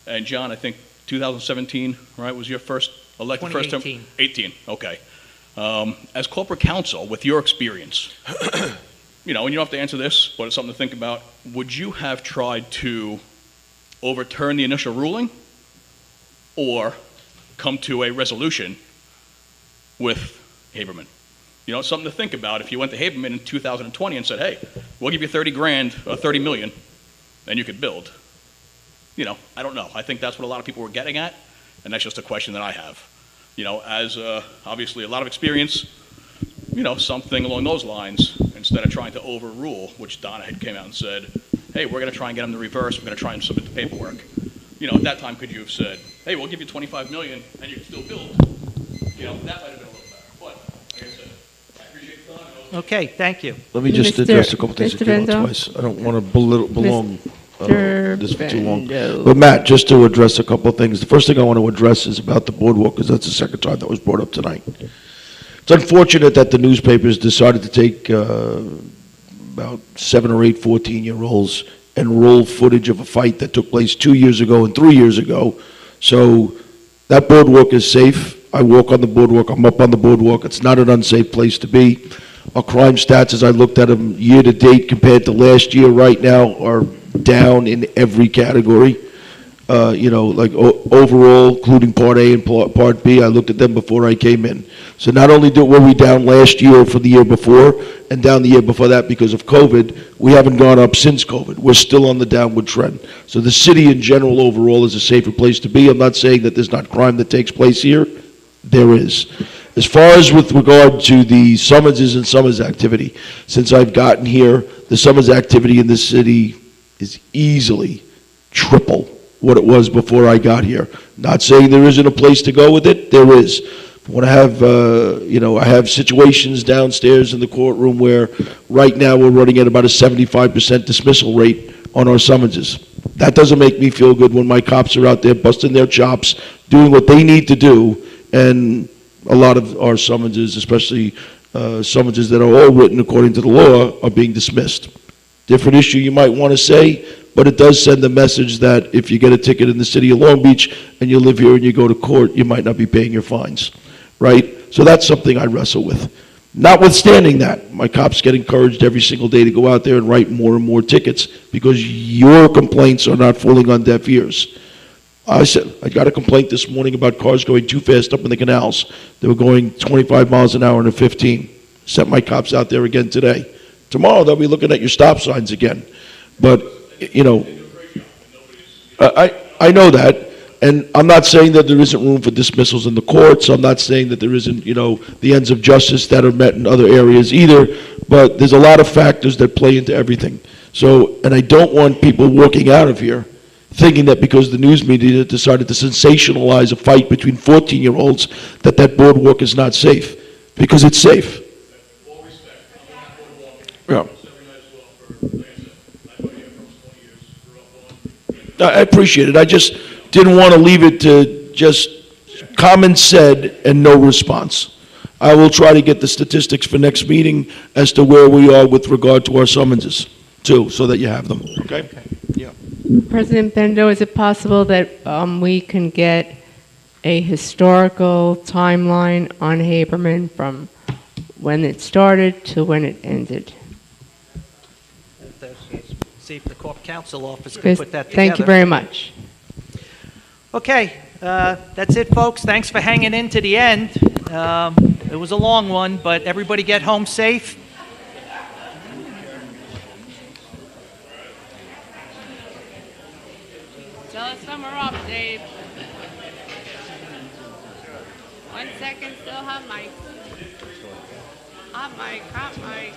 and John, I think 2017, right, was your first elected first term? 2018. 18, okay. As corporate counsel, with your experience, you know, and you don't have to answer this, but it's something to think about. Would you have tried to overturn the initial ruling, or come to a resolution with Haberman. You know, something to think about if you went to Haberman in 2020 and said, hey, we'll give you 30 grand, or 30 million, and you could build. You know, I don't know. I think that's what a lot of people were getting at, and that's just a question that I have. You know, as obviously a lot of experience, you know, something along those lines, instead of trying to overrule, which Donna had came out and said, hey, we're going to try and get them to reverse, we're going to try and submit the paperwork. You know, at that time, could you have said, hey, we'll give you 25 million, and you can still build? You know, that might have been a little better. But, like I said, I appreciate the time. Okay, thank you. Let me just address a couple things that came out twice. I don't want to belong this for too long. But Matt, just to address a couple of things. The first thing I want to address is about the boardwalk, because that's the second time that was brought up tonight. It's unfortunate that the newspapers decided to take about 7 or 8 14-year-olds and roll footage of a fight that took place 2 years ago and 3 years ago. So that boardwalk is safe. I walk on the boardwalk. I'm up on the boardwalk. It's not an unsafe place to be. Our crime stats, as I looked at them year to date compared to last year right now, are down in every category. You know, like overall, including Part A and Part B, I looked at them before I came in. So not only were we down last year for the year before, and down the year before that because of COVID, we haven't gone up since COVID. We're still on the downward trend. So the city in general overall is a safer place to be. I'm not saying that there's not crime that takes place here. There is. As far as with regard to the summonses and summons activity, since I've gotten here, the summons activity in this city is easily triple what it was before I got here. Not saying there isn't a place to go with it, there is. When I have, you know, I have situations downstairs in the courtroom where right now we're running at about a 75% dismissal rate on our summonses. That doesn't make me feel good when my cops are out there busting their chops, doing what they need to do, and a lot of our summonses, especially summonses that are all written according to the law, are being dismissed. Different issue you might want to say, but it does send the message that if you get a ticket in the city of Long Beach and you live here and you go to court, you might not be paying your fines, right? So that's something I wrestle with. Notwithstanding that, my cops get encouraged every single day to go out there and write more and more tickets because your complaints are not falling on deaf ears. I said, I got a complaint this morning about cars going too fast up in the canals. They were going 25 miles an hour and a 15. Sent my cops out there again today. Tomorrow they'll be looking at your stop signs again. But, you know, I know that. And I'm not saying that there isn't room for dismissals in the courts. I'm not saying that there isn't, you know, the ends of justice that are met in other areas either. But there's a lot of factors that play into everything. So, and I don't want people walking out of here thinking that because the news media decided to sensationalize a fight between 14-year-olds that boardwalk is not safe, because it's safe. Yeah. I appreciate it. I just didn't want to leave it to just comments said and no response. I will try to get the statistics for next meeting as to where we are with regard to our summonses, too, so that you have them, okay? Yeah. President Bendo, is it possible that we can get a historical timeline on Haberman from when it started to when it ended? See if the Corp Counsel Office can put that together. Thank you very much. Okay, that's it, folks. Thanks for hanging in to the end. It was a long one, but everybody get home safe. Tell us when we're off, Dave. 1 second, still hot mic. Hot mic, hot mic.